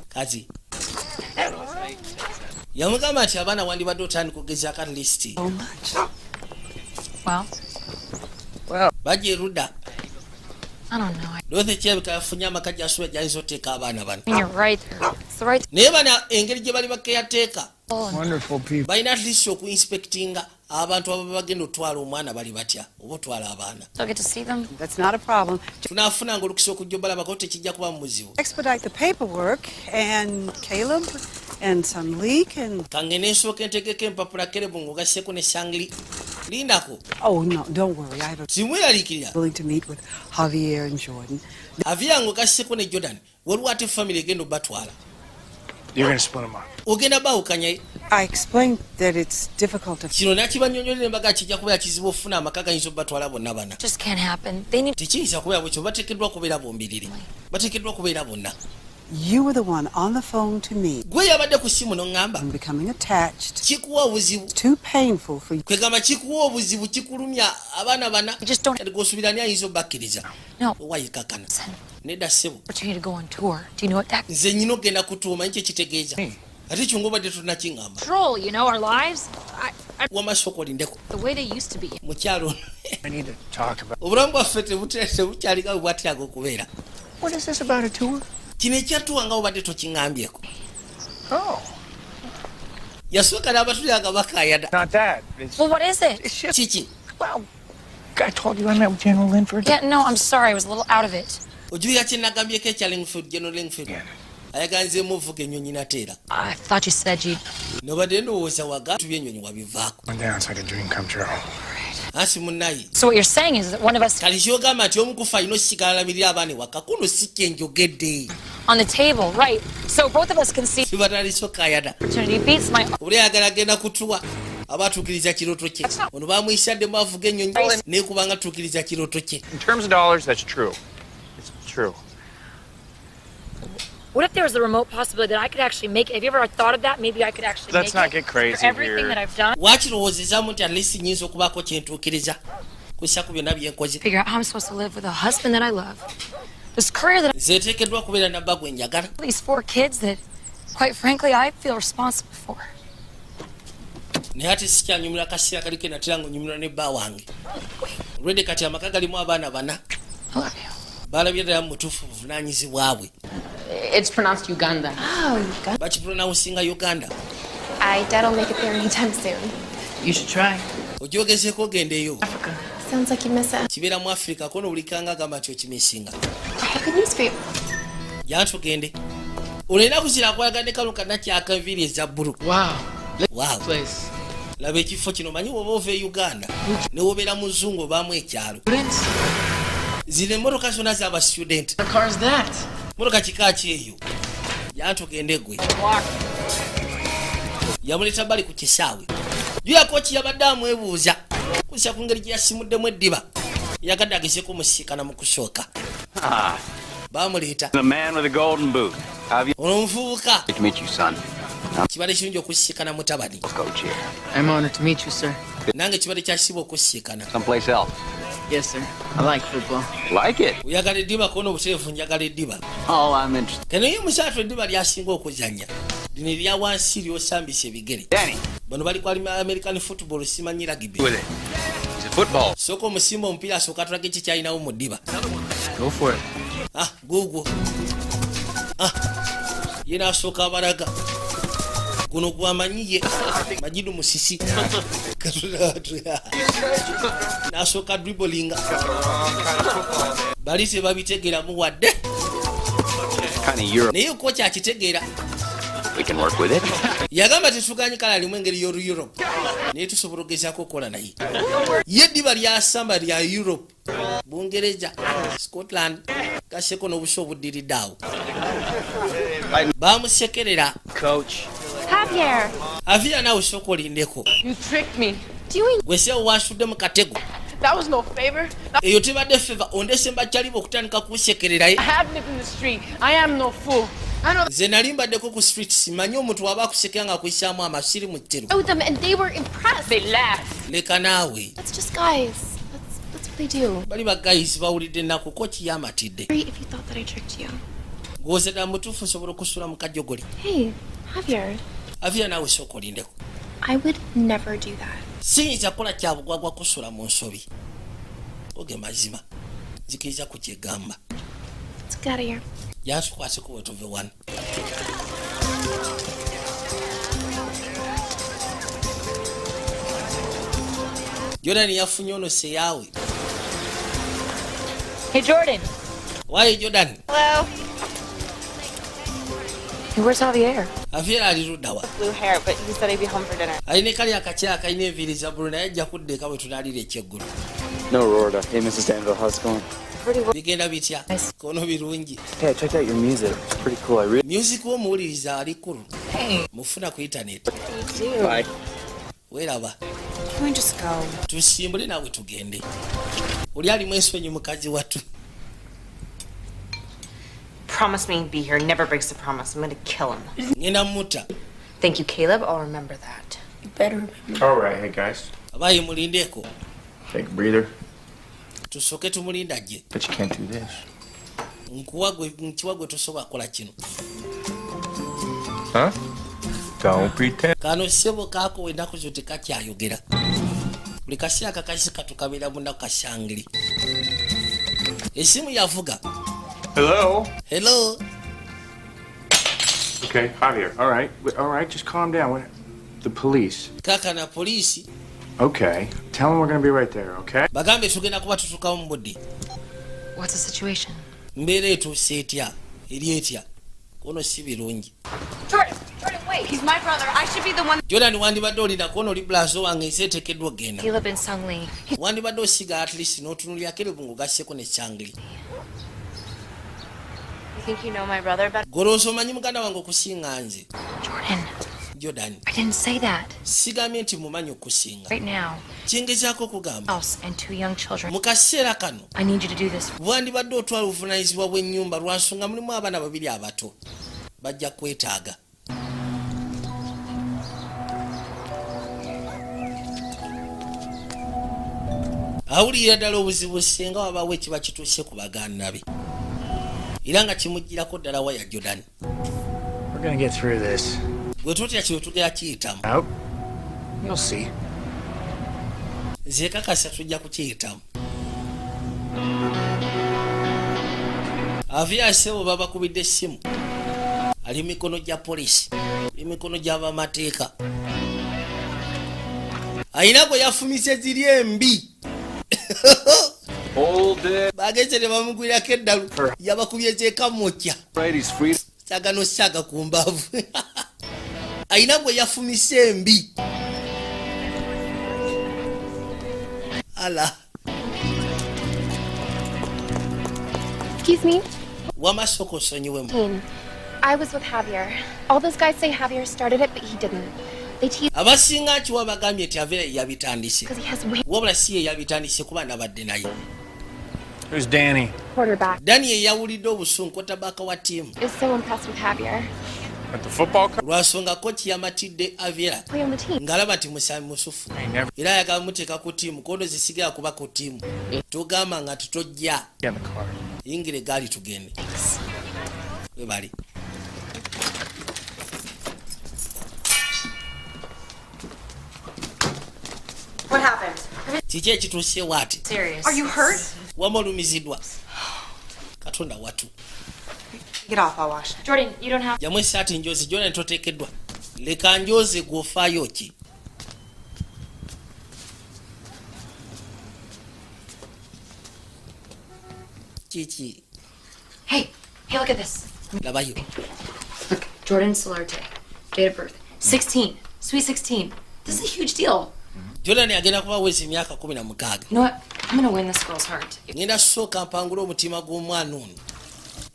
Kazi. Yamugamba nti abaana wandibadde otandika okugezaako at least. Well, Bajja erudda. I don't know. Dorothy Kyebika yafunye amaka gy'asuula gy'ayinza oteeka abaana bano. I mean, you're right there. It's the right Naye bana engeri gye bali bakeyateeka. Wonderful people. Balina at least okuinspectinga abantu abo bagenda otwala omwana bali batya oba otwala abaana. So I get to see them. That's not a problem. Tunaafunanga olukisa okujja obalabako tekijja kuba mu muzibu. Expedite the paperwork, and Caleb, and some leak, and... Kangene nsooka entegeko empapula Kerebu ng'ogasseko ne Sangli. Lindako. Oh, no, don't worry. I have a... Simweraliikirira. willing to meet with Javier and Jordan. Avira ng'ogasseko ne Jordan. Waliwo ate family egenda obatwala. You're going to split them up. Ogenda baawukanya. I explained that it's difficult to... Kino nakibanyonyolera embaga kijja kubeera kizibu ofuna amaka gayinza obatwala bonna bana. Just can't happen. They need Tekiyinza kubeera bwekyo bateekeddwa kubeera bombiriri. Bateekeddwa kubeera bonna. You were the one on the phone to me. Gwe yabadde ku simu n'oŋŋamba. I'm becoming attached. Kikuwa obuzibu. Too painful for you. Kwegamba kikuwa obuzibu kikulumya abaana bana. G'osuubira ani ayinza obbakkiriza. No. Wayikakana. Nedda ssebo. opportunity to go on tour. Do you know what that Nze nnyina ogenda kutuuma nki ekitegeeza. Ate ekyo ng'obadde tonnakingamba. control, our lives? Wamaaso olindeko. The way they used to be. Mukyalo. I need to talk about... Obulamu bwaffe tebukyalinga bwe bwatyaga okubeera. What is this about a tour? Kino ekyatuwa nga obadde tokiŋŋambyeko. Oh. Yasooka n'abatulira nga bakaayana. Not that. It's... Well, what is it? It's just... Kiki? Well, I told you I met with General Linford. Yeah, no, I'm sorry. I was a little out of it. ojuya kyenagambyeko ekya Lingfield, General Lingfield ayaganzeemu ovuga ennyonyi nateera I thought you said you'd... nobadde ndowooza waga tubyennyonyi wabivaako Went down, it's like a dream come true. ansi munnaye So what you're saying is that one of us kali kyogamba nti omukufu alina osikalamirira abaana ewaka kuno si kyenjogedde on the table, right? So both of us can see sibataliso kayada opportunity beats my... obuli ayagala agenda kutuwa aba atuukiriza kirooto kye ono bamwisaddemu avuga ennyonyi naye kubanga atuukiriza kirooto kye. In terms of dollars, that's true. It's true. What if there was a remote possibility that I could actually make it? Have you ever thought of that? Maybe I could actually Let's make not it get crazy for everything here. that I've done. wakirowoozezaamu nti atleast nyinza okubaako kyentuukiriza kussa ku byonna byenkoze Figure out how I'm supposed to live with a husband that I love. This career that nze nteekeddwa kubeera nabba gwe njagala these 4 kids that, quite frankly, I feel responsible for. naye ate sikyanyumira kaseera kaliko enatera ngaonyumira ne bba wange olwedde kati amaka galimu abaana 4 balabye ddala mu mutuufu buvunaanyizibwabwe. It's pronounced Uganda. Oh, Uganda. bakipronawusinga Uganda. I doubt I'll make it there anytime soon. You should try. ogyogezeeko ogendeyo Sounds like you miss it. kibeera mu Africa kono bulikanga agamba nti okimisinga I have good news for you. yantugende olina kuzira kwagala ne kano kanakyaka enviiri eza bbulu. Wow. laba ekifo kino manyi woba ova e Uganda ne wobeera muzungu obaamu ekyalo zino emmotoka zonna z'aba student motoka kika ki eyo yantugende gwe yamuleta bali ku kisaawe juyako ki yabadde amwebuuza kusa ku ngeri gye yasimuddemu eddiba yagadde agezeeko musiikana mu kusooka bamuleeta ono omuvubuka kibadde kirungi okusiikana mutabani I'm honored to meet you, sir. nange kibadde kyasiba okusiikana Someplace else. Yes, sir. I like football. Like it? oyagala eddiba koona obuteefu njagala eddiba Oh, I'm interested. kanaye musaatu eddiba lyasinga okuzanya lino erya wansi lyosambisa ebigere bano bali ku American football simanyi rugby sooka omusimba omupiira asooka atulaga eki kyalinawo mu ddiba Go for it. guugwo ye naasooka abalaga guno gwamanyiye majidu musisi naasooka dribblinga bali tebabitegeeramu wadde naye ko kyakitegeera We can work with it. yagamba tetuganye kala alimu engeri y'olu Europe naye tusobola okugezaako okukola naye ye eddiba lyasamba lya Europe Bungereza Scotland gaseko n'obuso obuddiridde awo bamusekerera Coach. Javier. Avia naawe sooka olindeko You tricked me. gweseewo wansudde mu katego That was no favor. eyo tebadde feva ondese mbakyaliba okutandika kusekereraye I have lived in the street. I am no fool. I know nze nali mbaddeko ku street simanyi omuntu aba akusekera nga akuyisaamu amasiri mu ttero them and they were impressed. they laugh. leka naawe That's just guys. That's what they do. bali bagayisi bawulidde ennaku ko kiyamatidde Sorry if you thought that I tricked you. gw'ozeddala mu mutuufu osobola okusula mu kajjogoli Hey, Javier. Avia naawe sooka olindeko I would never do that. siyinza kukola kyabugwagwa kusula mu nsobi oge mazima nzikiriza ku kyegamba Let's get out of here. yantukwaseko wetuve wano Jordan yafunye ono seyaawe. Hey, Jordan. Why Jordan? Hello. Hey, where's Javier? Javier alirudda wa. Blue hair, but he said he'd be home for dinner. Alina kali akakyala kalina enviiri za bbulu naye ajja kuddeka bwe tunaalira ekyeggulu. No, Rorda. Hey, Mrs. Danville, how's it going? Bigenda bitya? Kono birungi. Hey, I checked out your music. It's pretty cool. I really... Music w'omuwuliriza ali kulu. Mufuna ku internet. Bye. Weeraba. Can we just go? Tusimbule naawe tugende. Oli alimu ensonyi mukazi wattu. Promise me he'd be here. Never breaks the promise. I'm gonna kill him. Ngenda mutta. Thank you, Caleb. I'll remember that. You better remember. All right, hey guys. Abaye mulindeeko. Take a breather. Tusooke tumulinda gye. But you can't do this. Nkiwa gwe tosobola kukola kino. Huh? Don't pretend. Kano ssebo kaako ennaku zo tekakyayogera. Buli kaseera kakasi katukabeera mu nnaku kasangiri. Esimu yavuga. Hello? Hello? Okay, Javier. All right, just calm down. What? The police. Kaka na poliisi Okay. Tell him we're gonna be right there, okay? bagambe tugenda kuba tutuukawo mu budde. What's the situation? Mbeera etuuse etya eri etya kono si birungi. Jordan, wait. He's my brother. I should be the one. Jordan wandibadde olina kono oli blazo wange nsi eteekeddwa okgenda. Caleb and Sungli. Wandibadde osiga at least n'otunuulira Caleb ng'ogasseko ne Sungli. You think you know my brother better? Golooza omanyi muganda wange okusinga nze. Jordan. I didn't say that. Sigambye nti mumanyi okusinga. Right now. Kyengezaako okugamba. House and 2 young children. Mu kaseera kano. I need you to do this. Wandibadde otwala obuvunaanyizibwa bw'ennyumba lwa nsonga mulimu abaana babiri abato. Bajja kwetaaga. Awulira ddala obuzibu singa wabaawo ekiba kituuse ku baganda be. Era nga kimugirako ddala waya Jordan. We're gonna get through this. Gwe totya kino tugera kiyitamu. Nope. You'll see. Nze kakasa tujja kukiyitamu. Aviasebo babakubidde essimu. Ali mikono gya polisi. Ali mikono gy'abamateeka. Ayina gwe yafumise ziri embi. Bageze ne bamugwirako eddalu. Yabakubye zeekamokya. Saga n'osaaga ku mbaavu. Ayina gwe yafumise embi. Ala. Excuse me? Wamasoko osonyiwemu. I was with Javier. All those guys say Javier started it, but he didn't. They tease Abasinga nti wabagambye nti Javier yabitandise. because he has way Wabula si ye yabitandise kuba nabadde naye. Who's Danny? quarterback. Dani ye yawulidde obusungu tabaka wa ttiimu. Is so impressed with Javier. At the football club? Lwasonga kochi yamatidde Aviera. Play on the team. Ng'alaba nti musami musufu. Era ayagala muteeka ku ttiimu kono zisigala kuba ku ttiimu. Tugamba nga tutojja. Get in the car. Yingire gaali tugende. We bali. What happened? Kiki ekituuse waati? Serious. Are you hurt? Wamulumiziddwa. Katonda watu. Get off, I'll wash. Jordan, you don't have. Jamu essaati njozi Jordan toteekeddwa. Leka njoze gw'ofaayo ki? Kiki. Hey, look at this. Labayo. Look, Jordan Solarte. Date of birth. 16. Sweet 16. This is a huge deal. Jordan agenda kuba wezi emyaka 16. You know what? I'm gonna win this girl's heart. Ngenda sooka mpangula omutima gw'omwana ono.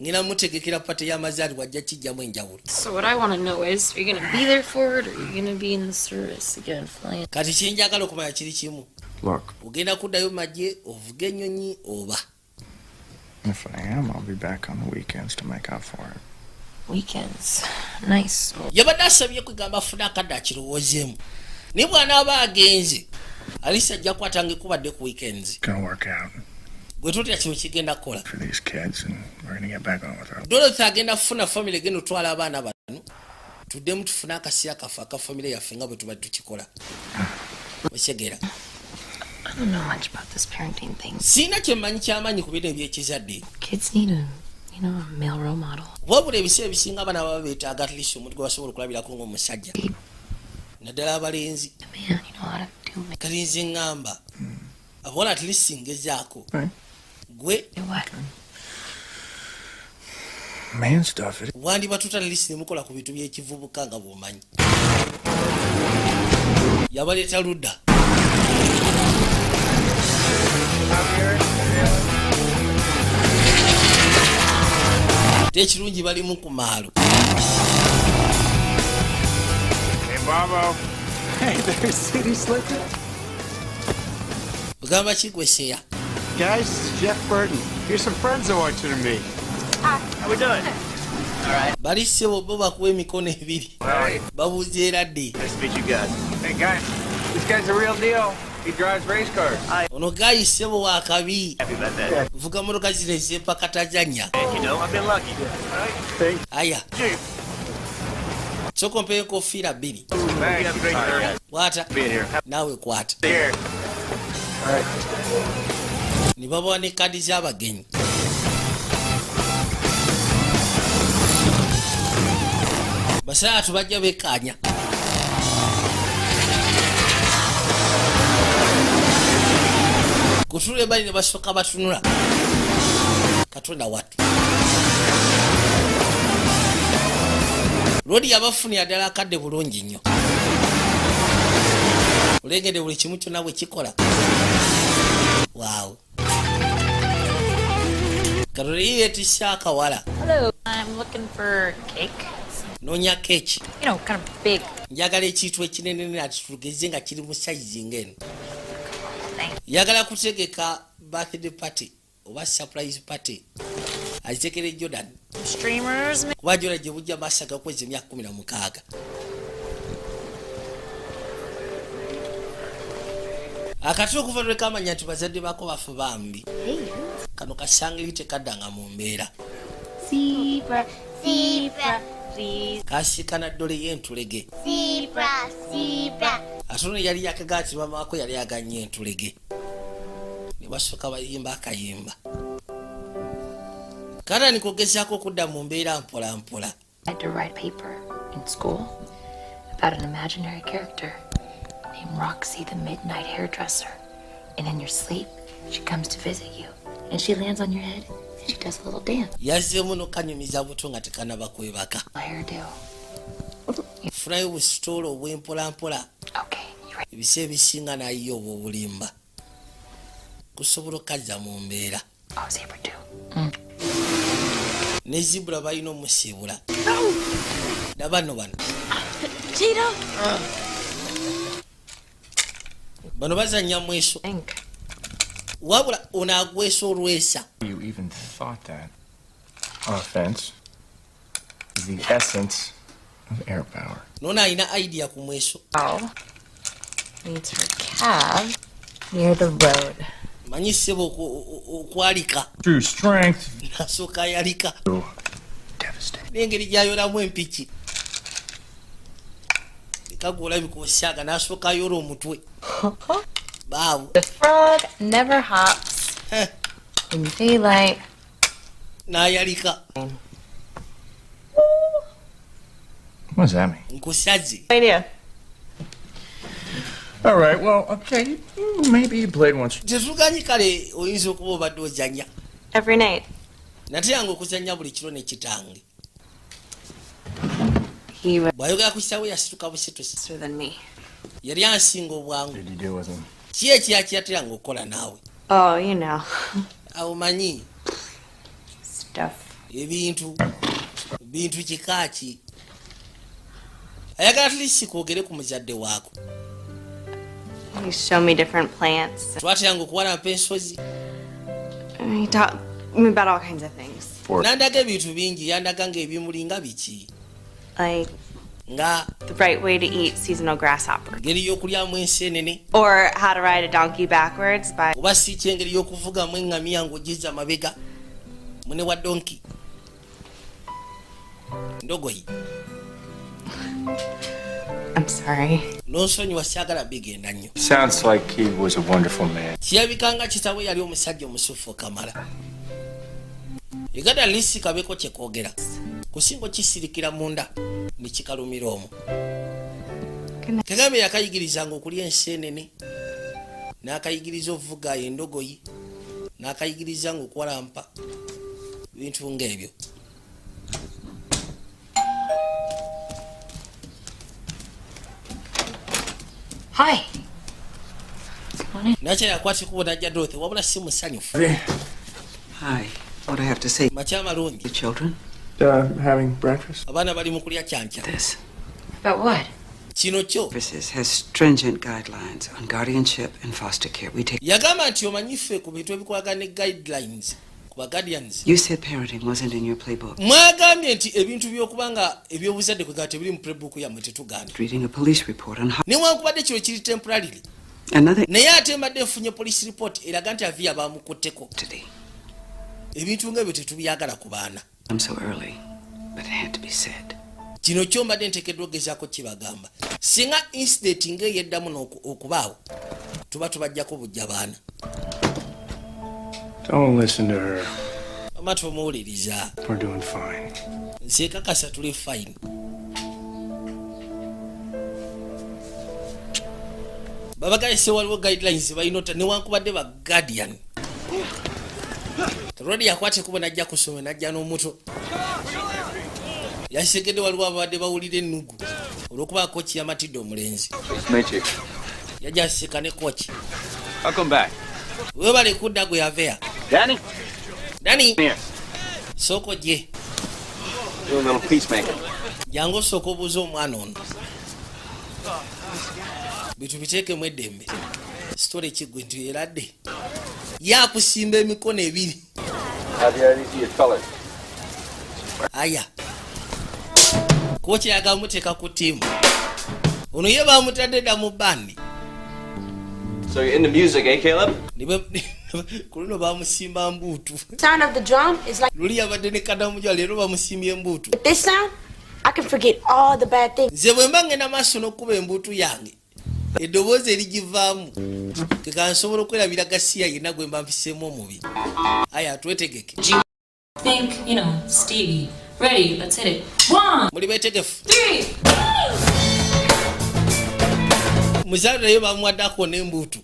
Ngenda mutegekera pate y'amazaalibwa ajja kijjamu enjawulo. So what I want to know is, are you going to be there for it, or are you going to be in the service again, flying? Kati kyenjagala okumanya kiri kimu. Look, Ogenda kuddayo magye ovuga ennyonyi oba. if I am, I'll be back on the weekends to make up for it. Weekends. Nice. Yabadde asabye kwegamba afune akadde akirowoozeemu. Naye bw'anaaba agenze, Alisa ajja kwatanga ekubadde ku weekends. It's gonna work out Bwe tutya kino kigenda kukola. for these kids, and we're gonna get back on with our. Dorothy agenda kufuna family egenda otwala abaana bano. Tuddemu tufune akaseera kaffe aka family yaffe nga bwe tubadde tukikola. Okyegera. I don't know much about this parenting thing. Siina kyemmanyi ky'amaanyi ku bino eby'ekizadde. Kids need a male role model. Wabula ebiseera ebisinga abaana baba beetaaga at least omuntu gwe basobola okulabirako ng'omusajja. Naddala abalenzi. Kati nze ŋŋamba. Abawala at least ngezaako. Gwe. Man stuff it. Wandiba tuta at least ne mukola ku bintu by'ekivubuka nga bw'omanyi. Yabaleeta ludda. Tekirungi balimu ku maalo. Hey, Bobo. Hey, there's City Slicker. Ogamba ki gwe seya? Guys, this is Jeff Burton. Here's some friends I want you to meet. How we doing? All right. Bali ssebo bo bakuwa emikono ebiri. Babuuza era dde. Nice to meet you guys. Hey, guys, this guy's a real deal. He drives race cars. Ono gayi ssebo wa kabi. Happy about that. Vuga motoka zino ez'empakatajanya. You know, I've been lucky. All right? Thanks. Aya. Soko mpe enkofiira bbiri. Kwata. Naawe kwata. Ne babawa ne kadi z'abagenyi. Basalaatu bajja bekkaanya. kutunula ebbali ne basooka batunula katonda wattu lodi yabafunira ddala akadde bulungi nnyo olengedde buli kimu kyonna bwe kikola waaw katonda yeetisse akawala. Hello, I'm looking for cake. Noonya keeki. You know, kind of big. Njagala ekintu ekinene ati tugeze nga kiri mu sayizi ng'eno. Yagala kutegeka birthday party oba surprise party. Azitekere Jordan. Streamers. Kuba Jordan gye bujja maasaga kwezi emyaka 16. Akati okuva lwe kamanya nti bazadde baako bafu bambi. Kano kasangiri tekaddanga mu mbeera. Zebra. Kasikana ddole y'entulege. Zebra. Ate yali yakagaati mama wako yali aganye entulege. Ne basooka bayimba akayimba. Kata nikugezaako okudda mu mbeera mpola mpola. I had to write a paper in school about an imaginary character named Roxy the Midnight Hairdresser. And in your sleep, she comes to visit you. And she lands on your head and she does a little dance. Yazzeemu n'okanyumiza buto nga tekanaba kwebaka. Hairdo. Funayo busitoola obw'empola mpola. Okay, you're right. Ebiseera ebisinga nayiyo obw'obulimba. Kusobola okazza mu mbeera. Oh, zebra too. Ne zibula balina omusiibula. Nabano bano. Cheetah. Bano bazannya mweso. Wabula onaagwesa olwesa. You even thought that. Offense is the essence of air power. Noona alina idea ku mweso. Oh. Needs her calf near the road. Manyi ssebo okwalika. True strength. Nasooka yalika. Devastating. N'engeri gy'ayolamu empiki. Ekagwa olabika osaaga n'asooka ayola omutwe. Baawo. The frog never hops in daylight. N'ayalika. What does that mean? Nkusaze. Idea. All right, well, okay, maybe you played once. Tetuganyi kale oyinza okuba obadde ozannya. Every night. Nateanga okuzannya buli kiro ne kitange. He was bw'ayogera ku kisaawe yasituka busitusi. faster than me. Yali ansinga obwangu. What did you do with him? Ki ekyakiyateranga okukola naawe? Oh, you know. Awo manyi. Stuff. Bintu kikaaki. Ayagala tulisi kwogere ku muzadde waako. He showed me different plants. Twateranga okuwalampa ensozi. He taught me about all kinds of things. Nandaga ebintu bingi yandaga ng'ebimuli nga biki. Like nga the right way to eat seasonal grasshopper. Ngeri y'okulyamu enseenene. Or how to ride a donkey backwards by... Oba si kyengeri y'okuvugamu eŋŋamiya ng'ogizza amabega. Mune wa donki. Ndogoyi. I'm sorry. N'onsonyiwa saagala bigenda nnyo. Sounds like he was a wonderful man. Kirabika kitaawe yali omusajja omusufu kamala. Egada lisi kabeko kye koogera. Kusinga kisirikira munda ne kikalumira omwo. Kagame yakayigirizanga okulya enseenene. N'akayigiriza ovuga endogoyi. N'akayigirizanga okuwalampa. Bintu ng'ebyo. Hi. Nacha yakwati kubona ajja Dorothy wabula si musanyufu. Hi. What I have to say. Macha malungi. The children? Having breakfast? Abaana bali mu kulya kyancha. This. About what? Kino kyo. Services has stringent guidelines on guardianship and foster care. We take. Yagamba nti omanyife ku bintu ebikwagana ne guidelines ku ba guardians. You said parenting wasn't in your playbook. Mwagambye nti ebintu by'okubanga ebyobuzadde kwe gati biri mu playbook yammwe tetuganda. Reading a police report on how. Newankubadde kino kiri temporarily. Another. Naye ate mbadde nfunye police report eraga nti avi abamukutteko. Today. Ebintu ng'ebyo tetubyagala ku baana. I'm so early, but it had to be said. Kino kyo mbadde nteekeddwa ogezaako kibagamba. Singa incident ng'eyeddamu okubaawo tuba tubajjako bujja baana. Don't listen to her. Mama tumuwuliriza. We're doing fine. Nseekakasa tuli fine. babagayise waliwo guidelines bayinota newankubadde ba guardian rodi yakwate kubo najja kusoma najja n'omuto yasegedde waliwo abadde bawulira ennugu olwokuba kochi yamatidde omulenzi yajja aseka ne kochi. Welcome back. Webale kudda gwe yaveya. Danny. Here. Soko je. Do a little peacemaker. Jango soko buzo omwana ono. Bitu biteeke mu eddembe. Story kigwe nti eradde. Yakusimba emikono ebiri. Have you already seen your colors? Aya. Kochi yagamuteeka ku tiimu. Ono ye bamutadde dda mu bandi. So you're into music, eh, Caleb? Kuno bamusimba mbutu. Sound of the drum is like. Luli abadde ne kadamuja leero bamusimbye mbutu. With this sound, I can forget all the bad things. Nze bwe mba ngenda maaso n'okkuba embutu yange eddoboozi erigivaamu keka nsobola okwerabira gasiya yenna gwe mba mpiseemu omubi. Aya twetegeke. Think, Stevie. Ready, let's hit it. 1. Muli beetegefu. 3. Muzaalo naye bamuwaddako n'embuutu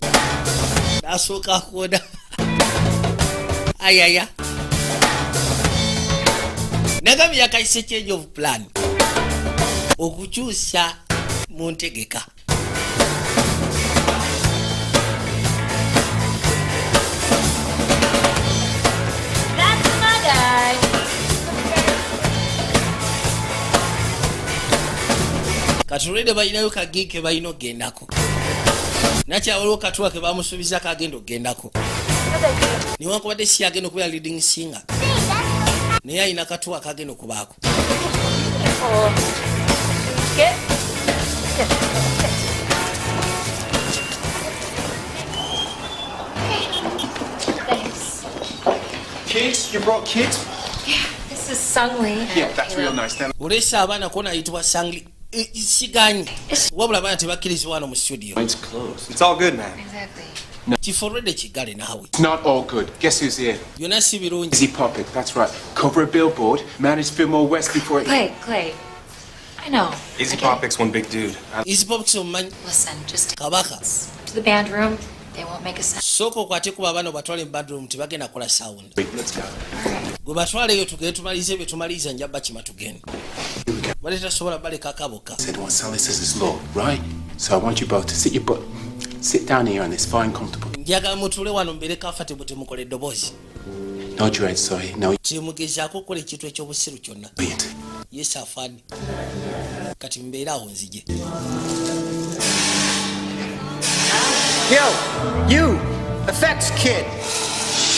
n'asooka akooda. Ayaya nagambye yakayise change of plan okukyusa mu ntegeka. That's my guy. Katulede balinayo kagigi ke balina ogendako nakyawaliwo katuwa ke bamusuubiza kagenda ogendako newankubadde si agenda okubeera leading singer naye alina katuwa kagenda okubaako. Kids? You brought kids? Yeah, this is Sungli. Yeah, that's real nice. Then Olese abaana kona ayitibwa Sangli siganyi wabula abaana tebakkirizibwa wano mu studio. it's closed. It's all good, man. Exactly. Kifolredde kigale naawe It's not all good. Guess who's here? byonna si birungi. Easy Puppet. That's right. Cover a billboard. Manage Fillmore West before it. Clay. I know. Easy Puppet's one big dude. Easy Pops omumanyi Listen, just kabaka to the band room. They won't make a sound. sooka okwate kuba abaana obatwale mu bedroom tebagenda kukola sound. Wait, let's go. Gwe batwaleyo tugende tumalirize bye tumaliriza njabba kima tugende bale tasobola baleka akaboka. Said what Sally says is law, right? So I want you both to sit down here on this fine, comfortable. Njagala mutuule wano mbeere comfortable temukola eddoboozi Nod your head, sorry. No, temugezaako okukola ekintu ekyobusiru kyonna. wait. Yes afaani kati mbeere awo nzije. Yo, you, effects kid.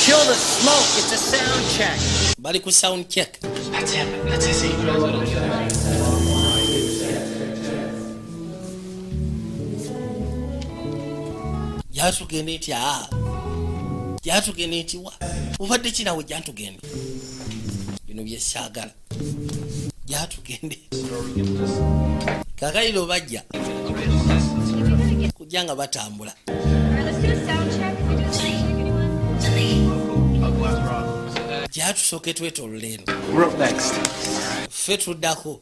Kill the smoke, it's a sound check. Bali ku sound check. That's him. That's Izzy. Jatugende etya jatugende etiwa obadde kinawe jatugende bino byesaagala jatugende kakayiro bajja kujja nga batambula. Jatusooke twetolula eno We're up next. ffe tuddako.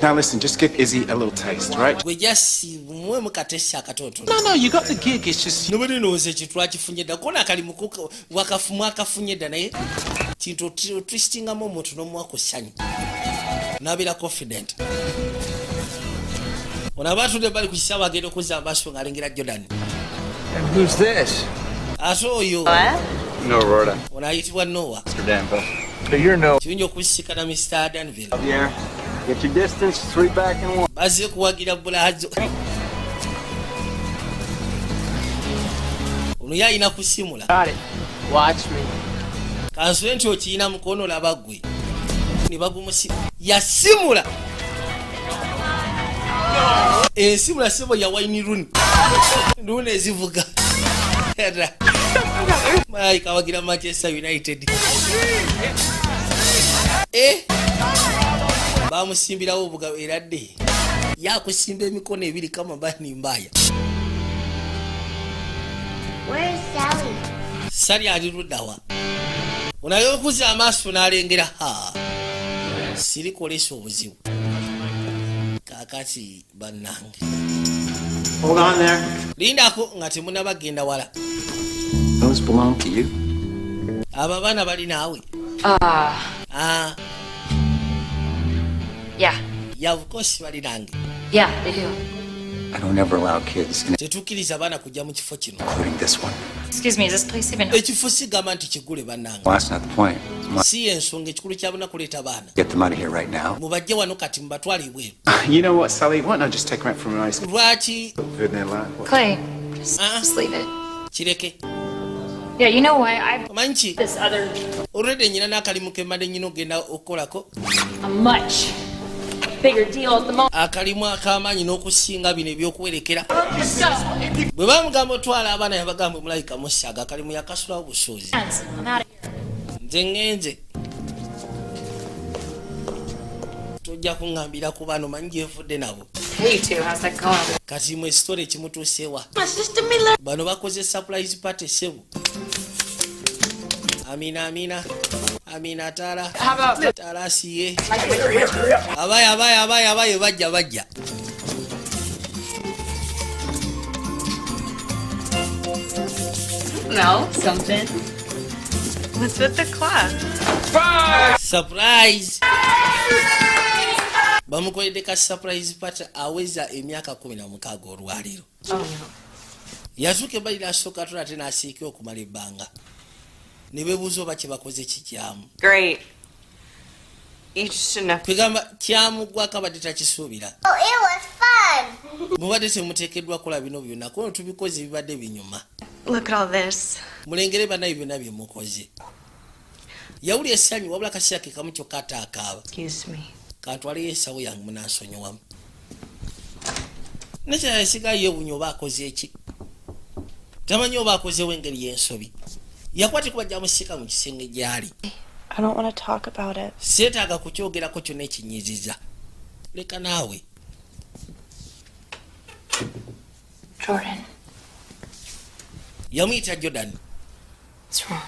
Now listen, just give Izzy a little taste, right? Gwe jasi muwemu katesi akatotono. No, you got the gig. It's just nobody knows ekintu akifunye dda kona akalimu wakafumu akafunye dda naye kintu twistingamu omuntu n'omuwako ssanyu n'abeera confident. Ono abatudde bali ku kisaawe agenda okuzza amaaso ng'alengera Jordan. And who's this? Ate oyo No, Rhoda. ono ayitibwa Noah. Mr. Danville. So you're no. Kirungi okusikana Mr. Danville. Yeah. Get your distance. 3 back and 1. Bazze kuwagira bulazo. Ono ye alina kusimula. Got it. Watch me. Kansule nti okiyina mukono laba ggwe. Ne bagumusi yasimula. Ensimula sebo ya wine run. Ndune ezivuga. Mike awagira Manchester United. Bamusimbirawo obuga eradde. Yakusimba emikono ebiri kama bani mbaya. Where's Sally? Sali ali luddawa. Unayokuza amaaso n'alengera siri kolesa obuzibu. kakati bannange. Hold on there. Lindako nga temunabagenda wala. Those belong to you? Abo abaana bali naawe. Yeah. Yeah, of course bali nange. Yeah, they do. I don't ever allow kids in, Tetukkiriza abaana kujja mu kifo kino. including this one. Excuse me, is this place even... Ekifo sigamba nti kigule bannange. Well, that's not the point. Si ensonga ekikulu kyabona kuleeta baana. Get them out of here right now. Mubajje wano kati mubatwale ibweru. You know what, Sally? Why not just take them out for a nice Lwaki food in their lap? Clay, just leave it. kireke. Yeah, you know why? I've Omanyi this other... olwedde nnyina n'akalimu ke mbadde nnyina ogenda okukolako. a much bigger deal at the moment. Akalimu ak'amaanyi n'okusinga bino ebyokuwerekera. Bwe bamugamba otwala abaana yabagamba mulayika musaaga akalimu yakasulawo busuuzi. I'm out of here. Nze ŋŋenze. Tojja kuŋŋambira ku baana omanyi gyevudde nabo. Hey, you two, how's that going? Kati mu esitole kimutuusewa. My sister Miller. Bano bakoze surprise party sebo. Amina Tara. How about... Tara asiye. Abaye bajja. No, something. What's with the clap? Surprise! Bamukoledde ka surprise party aweza emyaka 16 olwaliro. Oh no. Yazuke bali nasooka atola ate n'asiika okumala ebbanga. Ne beebuuza oba kye bakoze kikyamu. Great. You just shouldn't have... Kwegamba kyamuggwako abadde takisuubira. Oh, it was fun. Mubadde temuteekeddwa kola bino byonna kuno tubikoze ebibadde binyuma. Look at all this. Mulengere bannaye byonna bye mukoze. Yawulira essanyu wabula akaseera ke kamu kyokka ate akaaba. Excuse me. Kantwaleyo ensawo yange munansonyiwamu. Nekyala yasigayo yeewuunya oba akoze eki. Tamanyi oba akozewo engeri y'ensobi. Yakwate kuba gyamusika mu kisenge gy'ali. I don't want to talk about it. Seetaaga kukyogerako kyonna ekinyiiziza. Leka naawe. Jordan. Yamuyita Jordan. What's wrong?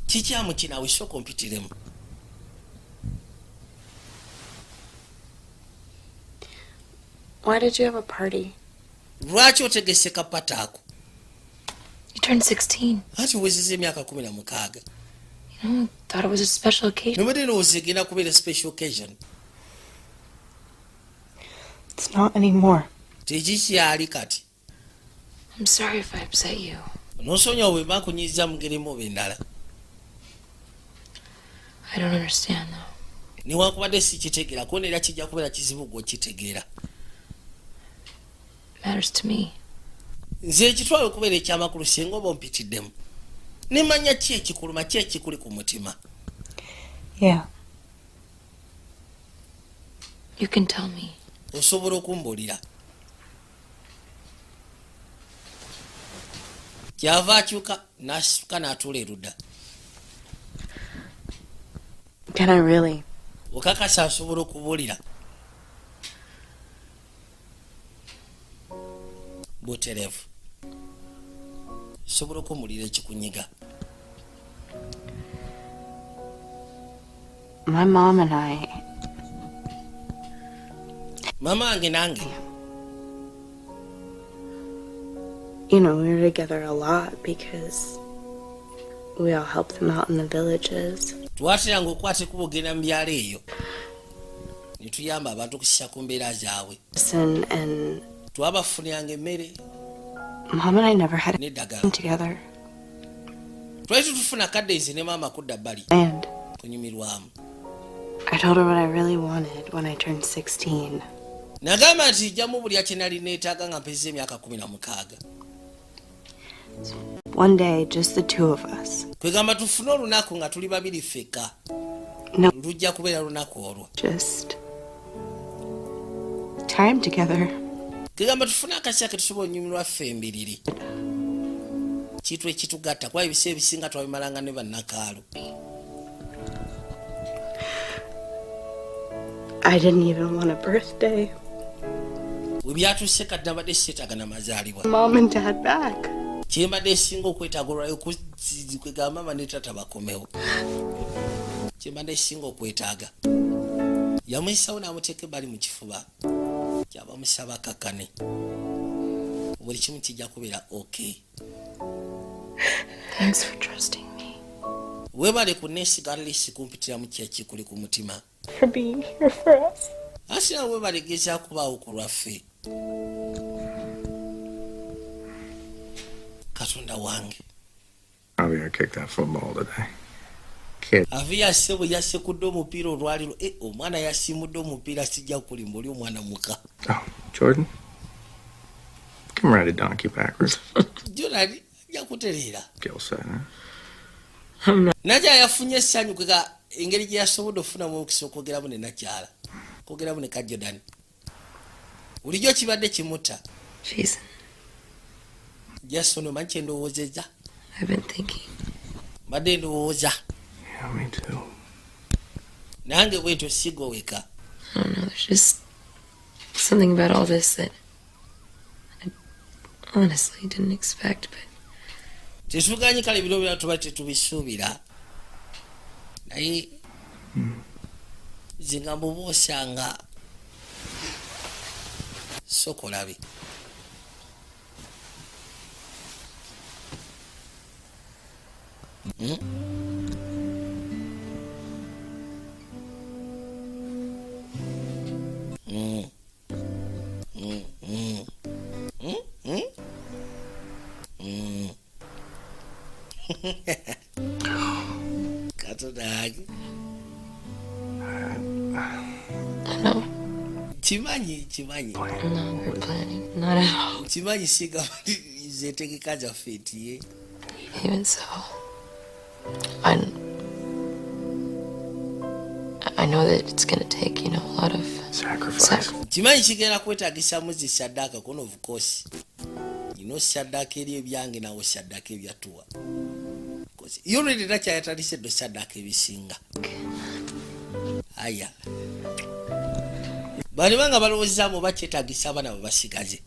Kikyamu kinaawe sooka ompitiremu. Why did you have a party? Lwaki otegese kapata ako? You turned 16. Ati uwezeze emyaka 16. You know, thought it was a special occasion. Nobody knows egenda kubeera special occasion. It's not anymore. Tekikyali kati. I'm sorry if I upset you. Nosonyiwa bwe mba nkunyiiza mu ngeri oba endala. I don't understand though. Newankubadde sikitegeera kuba era kijja kubeera kizibu gw'okitegeera. Matters to me. Nze ekitwala okubeera ekyamakulu singa oba ompitiddemu. Nemanya ki ekikuluma ki ekikuli ku mutima. Yeah. You can tell me. Osobola okumbuulira. Kyava akyuka n'asituka n'atuula erudda. Can I really? Okakasa asobola okubuulira. Buterevu. Sobola okumulira ekikunyiga. My mom and I... Mama wange nange. You know, we were together a lot because we all helped them out in the villages. Twateranga okwate kubogenda mu byalo eyo. Ne tuyamba abantu okussa ku mbeera zaabwe. And Twabafuniranga emmere. Mom and I never had Neddagala. anything together. Twali tutufuna kaddensi ne maama kudda bbali. And Kunyumirwamu. I told her what I really wanted when I turned 16. Nagamba nti jjamu buli kye nali neetaaga nga mpezza emyaka 16. One day, just the two of us. Kwegamba tufune olunaku nga tuli babiri ffekka. No. Lujja kubeera lunaku olwo. Just time together. Kwegamba tufune akaseera ke tusobola onyumirwa ffe embiriri. Kitu ekitugatta kuba ebiseera ebisinga twabimalanga ne bannakaalo. I didn't even want a birthday. We byatuuse kati nabadde seetaaga n'amazaalibwa. Mom and Dad back. Kyembadde esinga okwetaaga olwayo kwegamba mama ne taata bakomewo. Kyembadde esinga okwetaaga. Yamuyisawo n'amuteeka ebbali mu kifuba. kyaba musaba kakane buli kimu kijja kubeera okay. Thanks for trusting me. Webale kuneesiga lisi kumpitira mu kyeki kuli ku mutima. For being here for us. Asira webale geza kubaawo ku lwaffe. Katonda wange. Probably I kicked that football today. Kid. Avi yasebo yasekudde omupiira olwaliro. Omwana yasimudde omupiira sijja kulimba oli omwana muka. Oh, Jordan? Come ride a donkey backwards. Jordan, yakutereera. Gil said, huh? Naja yafunye essanyu kwega engeri gye yasobodde okufunamu omukisa okwogeramu ne nakyala. Kwogeramu ne ka Jordan. Bulijjo kibadde kimutta. Jason. Jason omanyi kye ndowoozezza? I've been thinking. Mbadde ndowooza. Yeah, me too. Nange bwentyo sigoweka. I don't know, there's just something about all this that I honestly didn't expect, but... Tesuganye kale bino bino tuba tetubisuubira. Naye zingambo boosanga sokolabi. Katodagi. I know. Chimanyi. No, we're planning. Not at all. Chimanyi siga zetegeka za feti ye. Even so, I know that it's gonna take, a lot of sacrifice. Chimanyi kigenda kwetagisa muzi sadaka kono of course. Sadaka eri ebyange nawo sadaka ebyatuwa. Because you already nakyayatandise do sadaka ebisinga. Aya. Bali banga balowoozamu bakyetagisa abana babasigaze.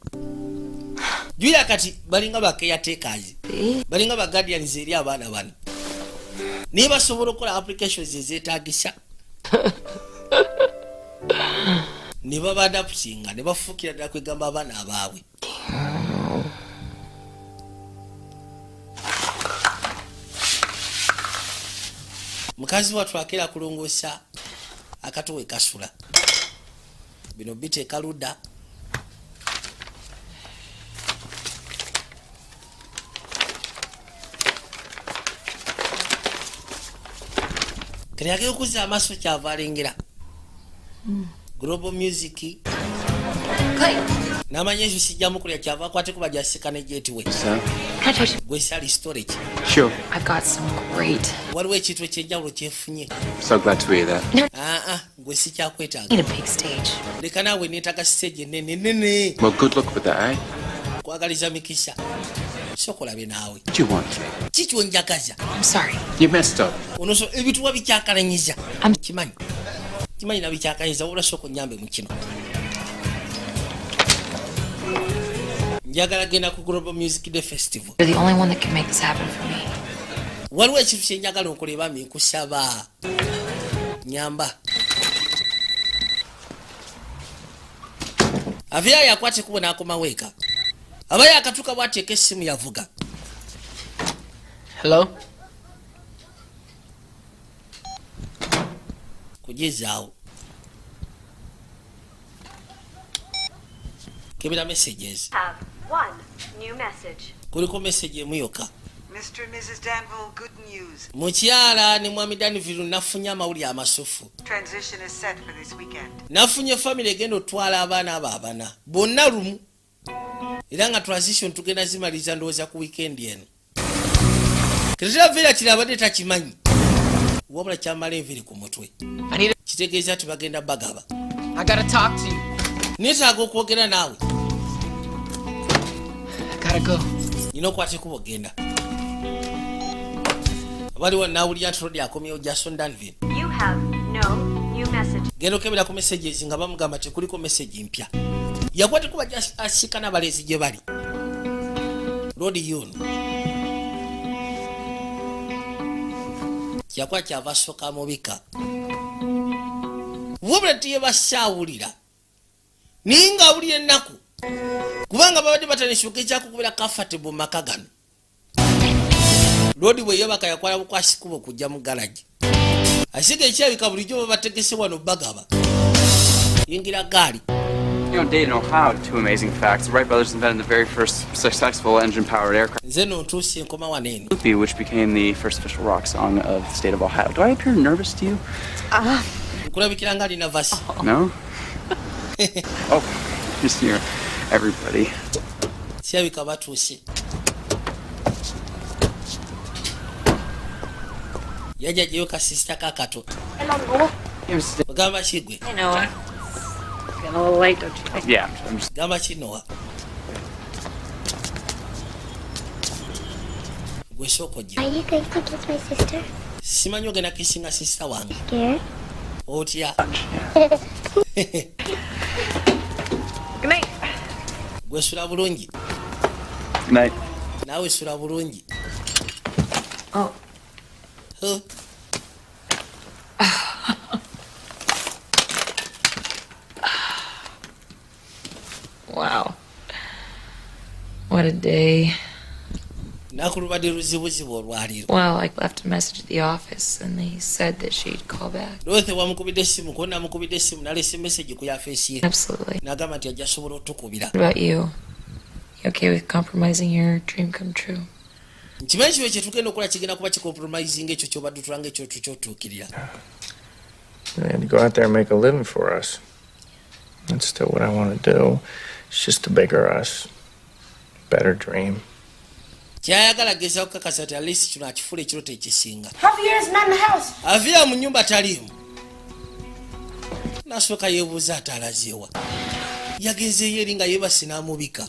Juya kati balinga bakeyateekazi. Balinga ba guardians eri abaana bano. Niye basobola okukola applications ezeetagisa. Ne babadaptinga ne bafuukira ddala kwegamba abaana abaabwe. Mukazi watu akera kulongoosa akatowe kasula. Bino biteeka ludda. Kale agenda okuzza amaaso kyava alengera. Global Music. Namanya ekyo sijjamu kulya kyava akwateko bajasika ne jetwe. Gwe sali storage. Sure. I've got some great. Waliwo ekintu ekyenjawulo kyefunye. So glad to hear that. Gwe sikyakwetaaga. Need a big stage. Leka naawe neetaaga stage ennene. Well, good luck with that, eh? Kwagaliza mikisa. Sokolabe naawe. What do you want? Kikyo njagaza. I'm sorry. You messed up. Onoso ebituwa bikyakalanyiza. Kimanyi na bikyakalanyiza wabula soko nyambe mu kino. Njagala genda ku Global Music Day Festival. You're the only one that can make this happen for me. Waliwo ekintu kye njagala okoleba nkusaba. Nyamba. Avya yakwate kubona akoma weka. Abaya akatuka bwateeka essimu yavuga. Hello? Kujezaawo. Kebera messages. Have one new message. Kuliko message emuyoka. Mr. and Mrs. Danville, good news. Mukyala ne mwami Danville nafunye amawulire amasufu. Transition is set for this weekend. Nafunye family egenda otwala abaana abo abana. Bonna lumu. Era nga transition tugenda zimaliza ndowooza ku weekend eno. Kiretera villa kirabadde takimanyi. Wabula kyamala enviri ku mutwe. Kitegeeza nti bagenda bagaba. I gotta talk to you. Neetaaga okwogera naawe. I gotta go. Nina okwateko bogenda. Waliwo nawulira nti Rodi akomyewo Jason Danville. You have no new message. Genda okebera ku messages nga bamugamba tekuliko message mpya. Yakwateko bajasika n'abalezi gye bali. Rodi yuno. Kyakwa kyava soka mubika. Wabula tiye basaawulira. ninga awulira ennaku kubanga babadde batanishuka ekyakukubira comfortable maka gano. Lodi bwe yabaka yakwala bukwasikuba okujja mu garage. Asiga ekyabika bulijjo babategese wano bagaba. Yingira gaali. You don't date know how. Two amazing facts. The Wright brothers invented the very first successful engine-powered aircraft, which became the first official rock song of the state of Ohio. Do I appear nervous to you? No? Oh, just here. Everybody. Yaja jiyoka sister kakato. Hello. Gamba shigwe. I know. Getting a little late, don't you think? Yeah, I'm just... Gamba chinoa. Are you going to kiss my sister? Simanyo gena kissinga sister wange. Scared? Otya. Good night. Gwesula bulungi. Good night. Nawe sula bulungi. Oh. Huh? Wow. What a day. Well, I left a message at the office and they said that she'd call back. Absolutely. What about you? You okay with compromising your dream come true? And to go out there and make a living for us. That's still what I want to do. It's just a bigger us. Better dream. Javier is not in the house. Avia mu nyumba talimu. Nasoka yebuza atalaziwa. Yagenze yeri nga yebasi namubika.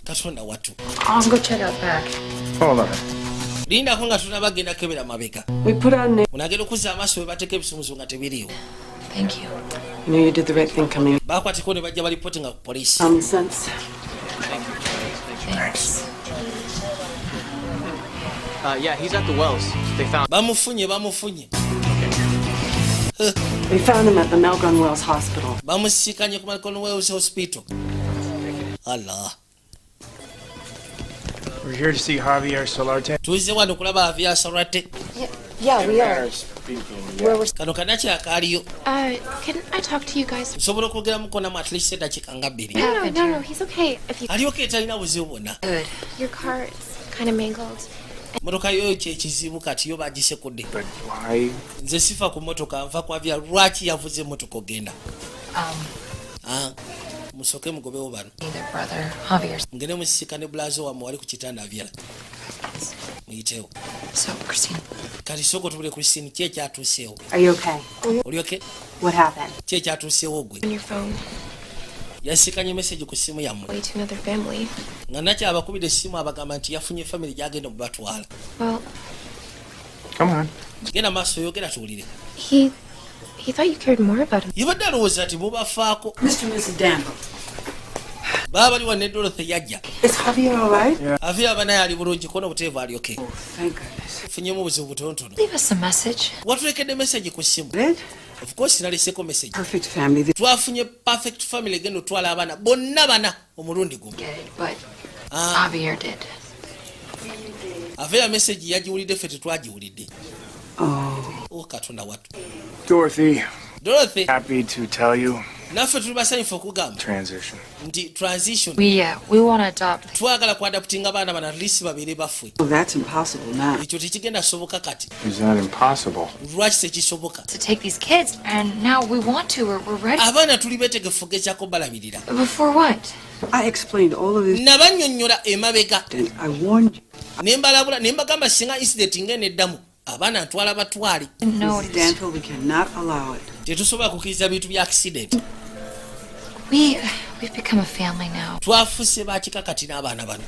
Katonda watu. I'll go check out back. Hold on. Linda konga tunabagenda kebera mabeka. We put on the... Unagenda kuza amaso bateke ebisumuzo nga tebiriwo. Thank you. You know you did the right thing coming in. Bakwatiko ne bajja balipoting nga police. Common sense. Thanks. Yeah, he's at the wells. They found... Bamufunye. We found him at the Melbourne Wells Hospital. Bamusikanye ku Melbourne Wells Hospital. Allah. We're here to see Javier Solarte. Tuize wano kulaba Javier Solarte. Yeah, we are. Kano kanachi akaliyo. Can I talk to you guys? Sobola kwogera mukona mu at least eddakiika nga 2. No, he's okay. If you... Ali okay talina buzibu bwonna. Good. Your car is kind of mangled. Motoka yo kyekizibu kati yo bagisekudde. But why? Nze sifa ku motoka nva kwa vya lwaki yavuze motoka ogenda. Musoke mugobewo bano. Either brother, Javier. Ngene musika ne blazo wa mwali ku kitanda avyala. Muyitewo. So, Christine. Kati soko tubule Christine kye kyatuseewo. Are you okay? Oli okay? What happened? Kye kyatuseewo gwe. On your phone. Yasikanye message ku simu yammwe. Way to another family. Nga nakyo abakubira essimu abagamba nti yafunye family gyagenda mubatwala. Well, come on. Genda maaso yogera tuwulire. He thought you cared more about him. Yabadde alowooza nti mubafaako. Mr. and Mrs. Danville. Baba baliwa ne Dorothy yajja. Is Javier all right? Yeah. Javier abanaye ali bulungi kona buteeva ali okay. Oh, thank goodness. Funyemu obuzibu butonotono. Leave us a message. Watulekedde message ku simu. Of course naliseko message. Perfect family. Twafunye perfect family gendo twala abana bonna bana omulundi gumu. But Javier did. Javier message yagiwulidde ffe tetwagiwulidde. Oh, Katonda watu. Dorothy. Happy to tell you. Naffe tuli basanyufu okugamba. Transition. Nti transition. We want to adopt. Twagala ku adaptinga abaana bana at least babiri baffe. Oh, that's impossible now. Ekyo tekigenda soboka kati. It's not impossible. Lwaki tekisoboka? To take these kids, and now we want to. We're ready. Abaana tuli betegefu gekyako balabirira. Before what? I explained all of this. Nabannyonnyola emabega. I warned you. Nembalabula nembagamba singa incident ngene eddamu. Abaana ntwala batwali. No, Danville, we cannot allow it. Tetusobola kukkiriza bintu bya accident. We've become a family now. Twafuse bakika kati n'abaana bano.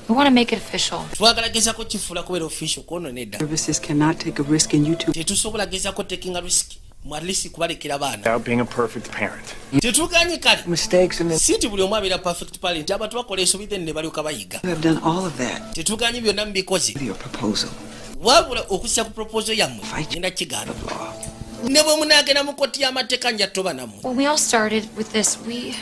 We want to make it official. Twagala gezako kifuula kubeera official kono nedda. Services cannot take a risk in you two. Tetusobola gezako taking a risk. At least kubalekera baana. Without being a perfect parent. Tetuganye kale. Mistakes and si nti buli omu abeera perfect parent. Abantu bakola ensobi then ne balyoka bayiga. You have done all of that. Tetuganye byonna mubikoze. Your proposal. Wabula okussa ku proposal yammwe. Genda kigaana. ne bwe munaagenda mu kkooti y'amateeka nja toba nammwe. When we all started with this, we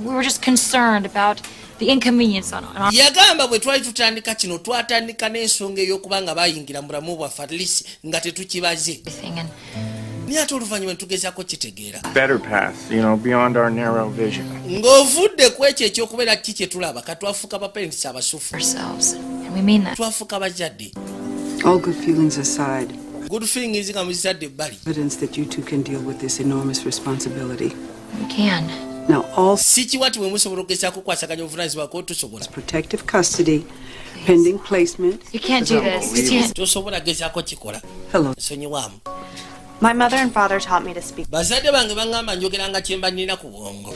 were just concerned about the inconvenience on our... Yagamba bwe twali tutandika kino twatandika n'ensonga ey'okuba nga bayingira mu bulamu bwaffe at least nga tetukibaze. Naye ate oluvannyuma ne tugezaako kitegeera. Better path, beyond our narrow vision. Ng'ovudde ku ekyo eky'okubeera ki kye tulaba ka twafuuka baparents abasufu. Twafuuka bazadde. All good feelings aside. Good feelings nga muzadde ebbali. Evidence that you two can deal with this enormous responsibility. We can. Now all sikiwati bwe musobola okugezaako okukwasaganya obuvunaanyizibwa ko tusobola. Protective custody, pending placement. You can't do this. Tosobola gezaako kikola. Hello. Nsonyiwaamu. My mother and father taught me to speak. Bazadde bange bangamba njogeranga kyemba nnina ku bwongo.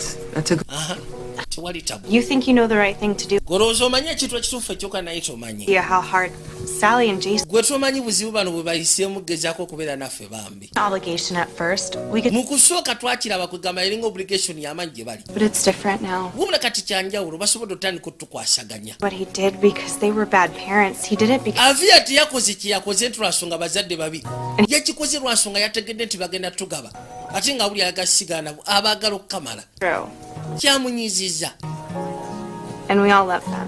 Tewali tabu. You think you know the right thing to do? Golowooza omanyi ekintu ekituufu ekyoka naye tomanyi. Yeah, how hard Sally and Jason. Gwe tomanyi buzibu bano bwe bayiseemu gezaako okubeera naffe bambi. Obligation at first. Mu kusooka twakiraba kwegamba eringa obligation y'amaanyi gye bali. But it's different now. Wabula kati kyanjawulo basobodde otandika otukwasaganya. But he did because they were bad parents. He did it because... Avia teyakoze kye yakoze nti lwansonga bazadde babi. Yakikoze lwansonga yategedde nti bagenda tugaba. Ate nga buli agasigaana abaagala okukamala. Kyamunyiizizza. And we all love them.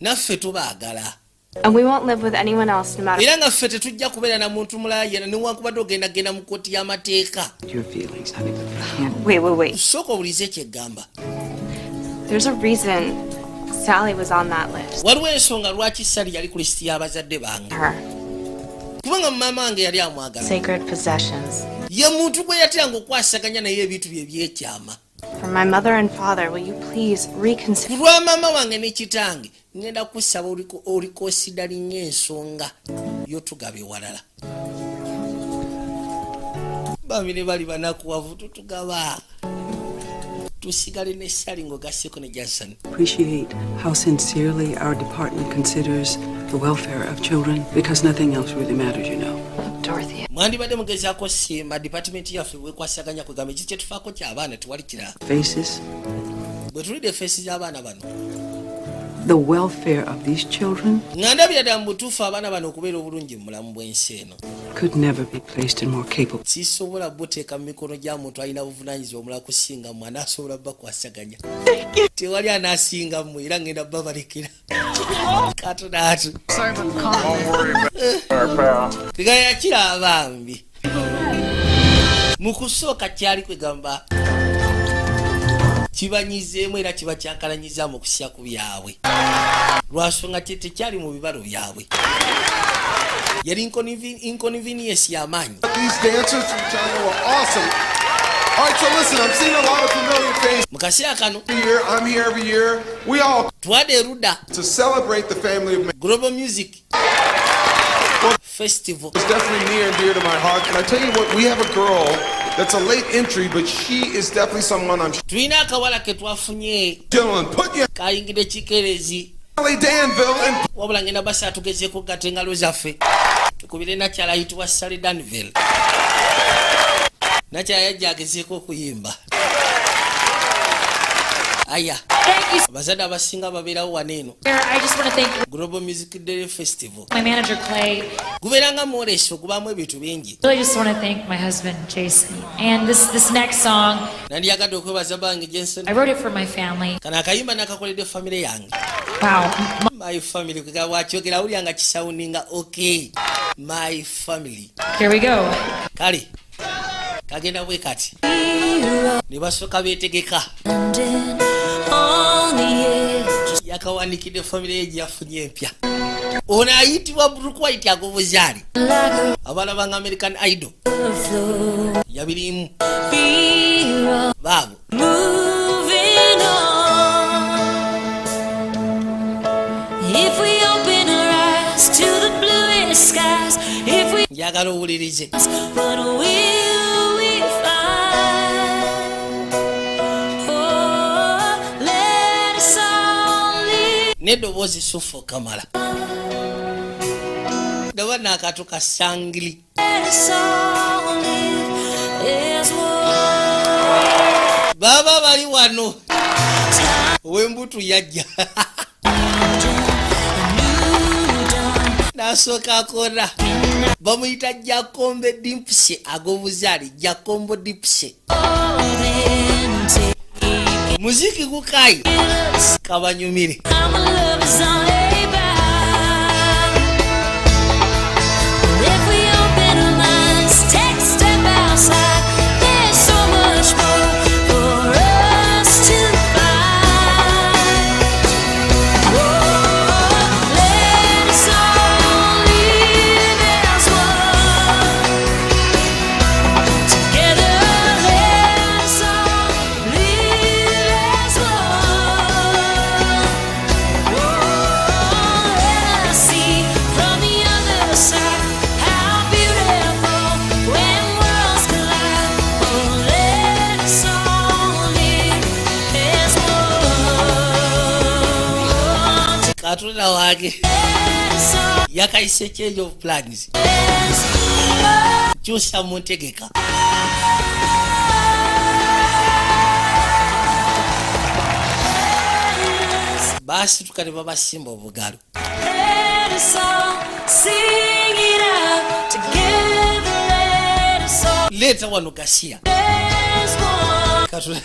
Naffe tubaagala. And we won't live with anyone else no matter... Era nga ffe tetujja kubeera na muntu mulala yena newankubadde ogendagenda mu kkooti y'amateeka. Your feelings, honey. Wait. Sooka owulize kyeggamba. There's a reason Sally was on that list. Waliwo ensonga lwaki Sally yali ku lisiti y'abazadde bange. Kubanga mama wange yali amwagala. Sacred possessions. Ye muntu gwe yateranga okwasaganya naye ebintu bye ebyekyama. For my mother and father, will you please reconsider? Lwa mama wange ne kitange ngenda kusaba olikoosidalinga ensonga y'otugabe walala. Bami ne bali banakuwavu tutugaba. Tusigale ne Sally ng'ogasseko ne Jason. Appreciate how sincerely our department considers the welfare of children, because nothing else really matters, Dorothy. Mwandibadde mugezaako siima department yaffe bwekwasaganya kwegamba ekyo kyetufaako ky'abaana tewali kirala. Faces. Bwe tulidde feesi z'abaana bano. The welfare of these children nga ndabira ddala mu butuufu abaana bano okubeera obulungi mu bulamu bw'ensi eno. Could never be placed in more capable. Sisobola buteeka mu mikono gya muntu alina buvunaanyizibwa omulala kusinga mmwe anaasobola bakwasaganya. Tewali anaasinga mmwe era ngenda babalekera. Katonaatu. Tegala yakira abambi. Mu kusooka kyali kwegamba kibanyizeemu era kiba kyankalanyizaamu okusya ku byabwe. Lwansonga tekyali mu bibalo byabwe. Yali inconvenience y'amaanyi. These dancers from China were awesome. All right, so listen, I'm seeing a lot of familiar faces. Mu kaseera kano I'm here every year. We all twadde erudda to celebrate the family of Global Music Festival. It's definitely near and dear to my heart. And I tell you what, we have a girl that's a late entry, but she is definitely someone I'm... Tulina akawala ke twafunye. Gentlemen, put your... Kayingidde kikerezi. Danville and... Wabula ngenda basa tugezeeko gatta engalo zaffe. Tukubire nakyala ayitibwa Sally Danville. Nakyala yajja agezeeko okuyimba. Aya. Abazadde abasinga babeerawo wano eno. I just want to thank Global Music Day Festival. my manager Clay. Gubeeranga mwoleso gubaamu ebintu bingi. I really just want to thank my husband Jason. And this next song, Nandiyagadde okwebaza bange Jensen. I wrote it for my family. Kano akayimba nakakoledde famire yange. Wow. My family kwega bwakyogera awulira nga kisawuninga okay. My family. Here we go. Kale kagenda bwe kati ne basooka beetegeka yakawanikidde famire ye gyafunye empya. Ono ayitibwa Brooke White agobuzaali abaana banga American Idol yabirimu baabo. Njagala owulirize. N'eddoboozi Sufo Kamala. Ndaba n'akatu ka sangili. Baba bali wano. Ow'embutu yajja. nasooka akona bamuyita Jakombe Dimpshe ag'obuzaale Jakombo Dimpshe muziki gukayi kabanyumire Katonda wake yakayise change of plans kyusa mu ntegeka basi tukale babasimba obugalo leta wano Gasiya Katonda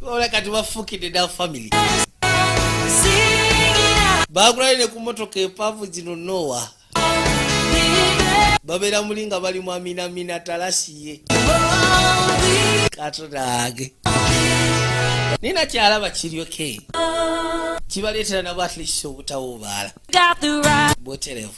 ola kati bafukidde da family bagulaine ku motoka empavu zino Nowa babeera mulinga bali mu Amina talasiye Katonda age nina kyalaba kiryoke kibaleetera nabo at least obutawobaala boterevu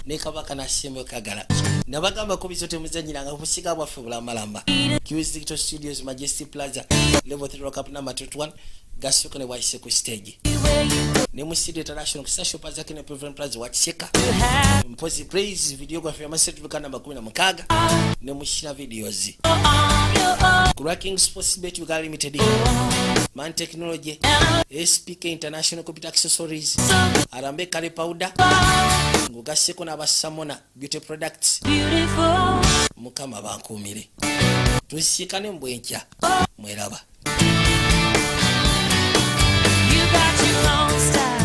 ne kabaka nasembe kagala nabagamba ko bizo temuzanyiranga kusiga bwaffe bulamalamba QS Digital Studios Majesty Plaza level 3 rock up number 21 Gasuka ne waise ku stage ne mu studio international kusasho pazake ne President Plaza wacheka mpozi praise videography ya masetu lukana makumi na mkaga ne mushina videos Cracking Sports Bet Uganda Limited Man Technology SPK International Computer Accessories Arambe Kale Powder Ngugaseko na basamona beauty products mukama bankumire tusikane mbwenkya mweraba You got your own style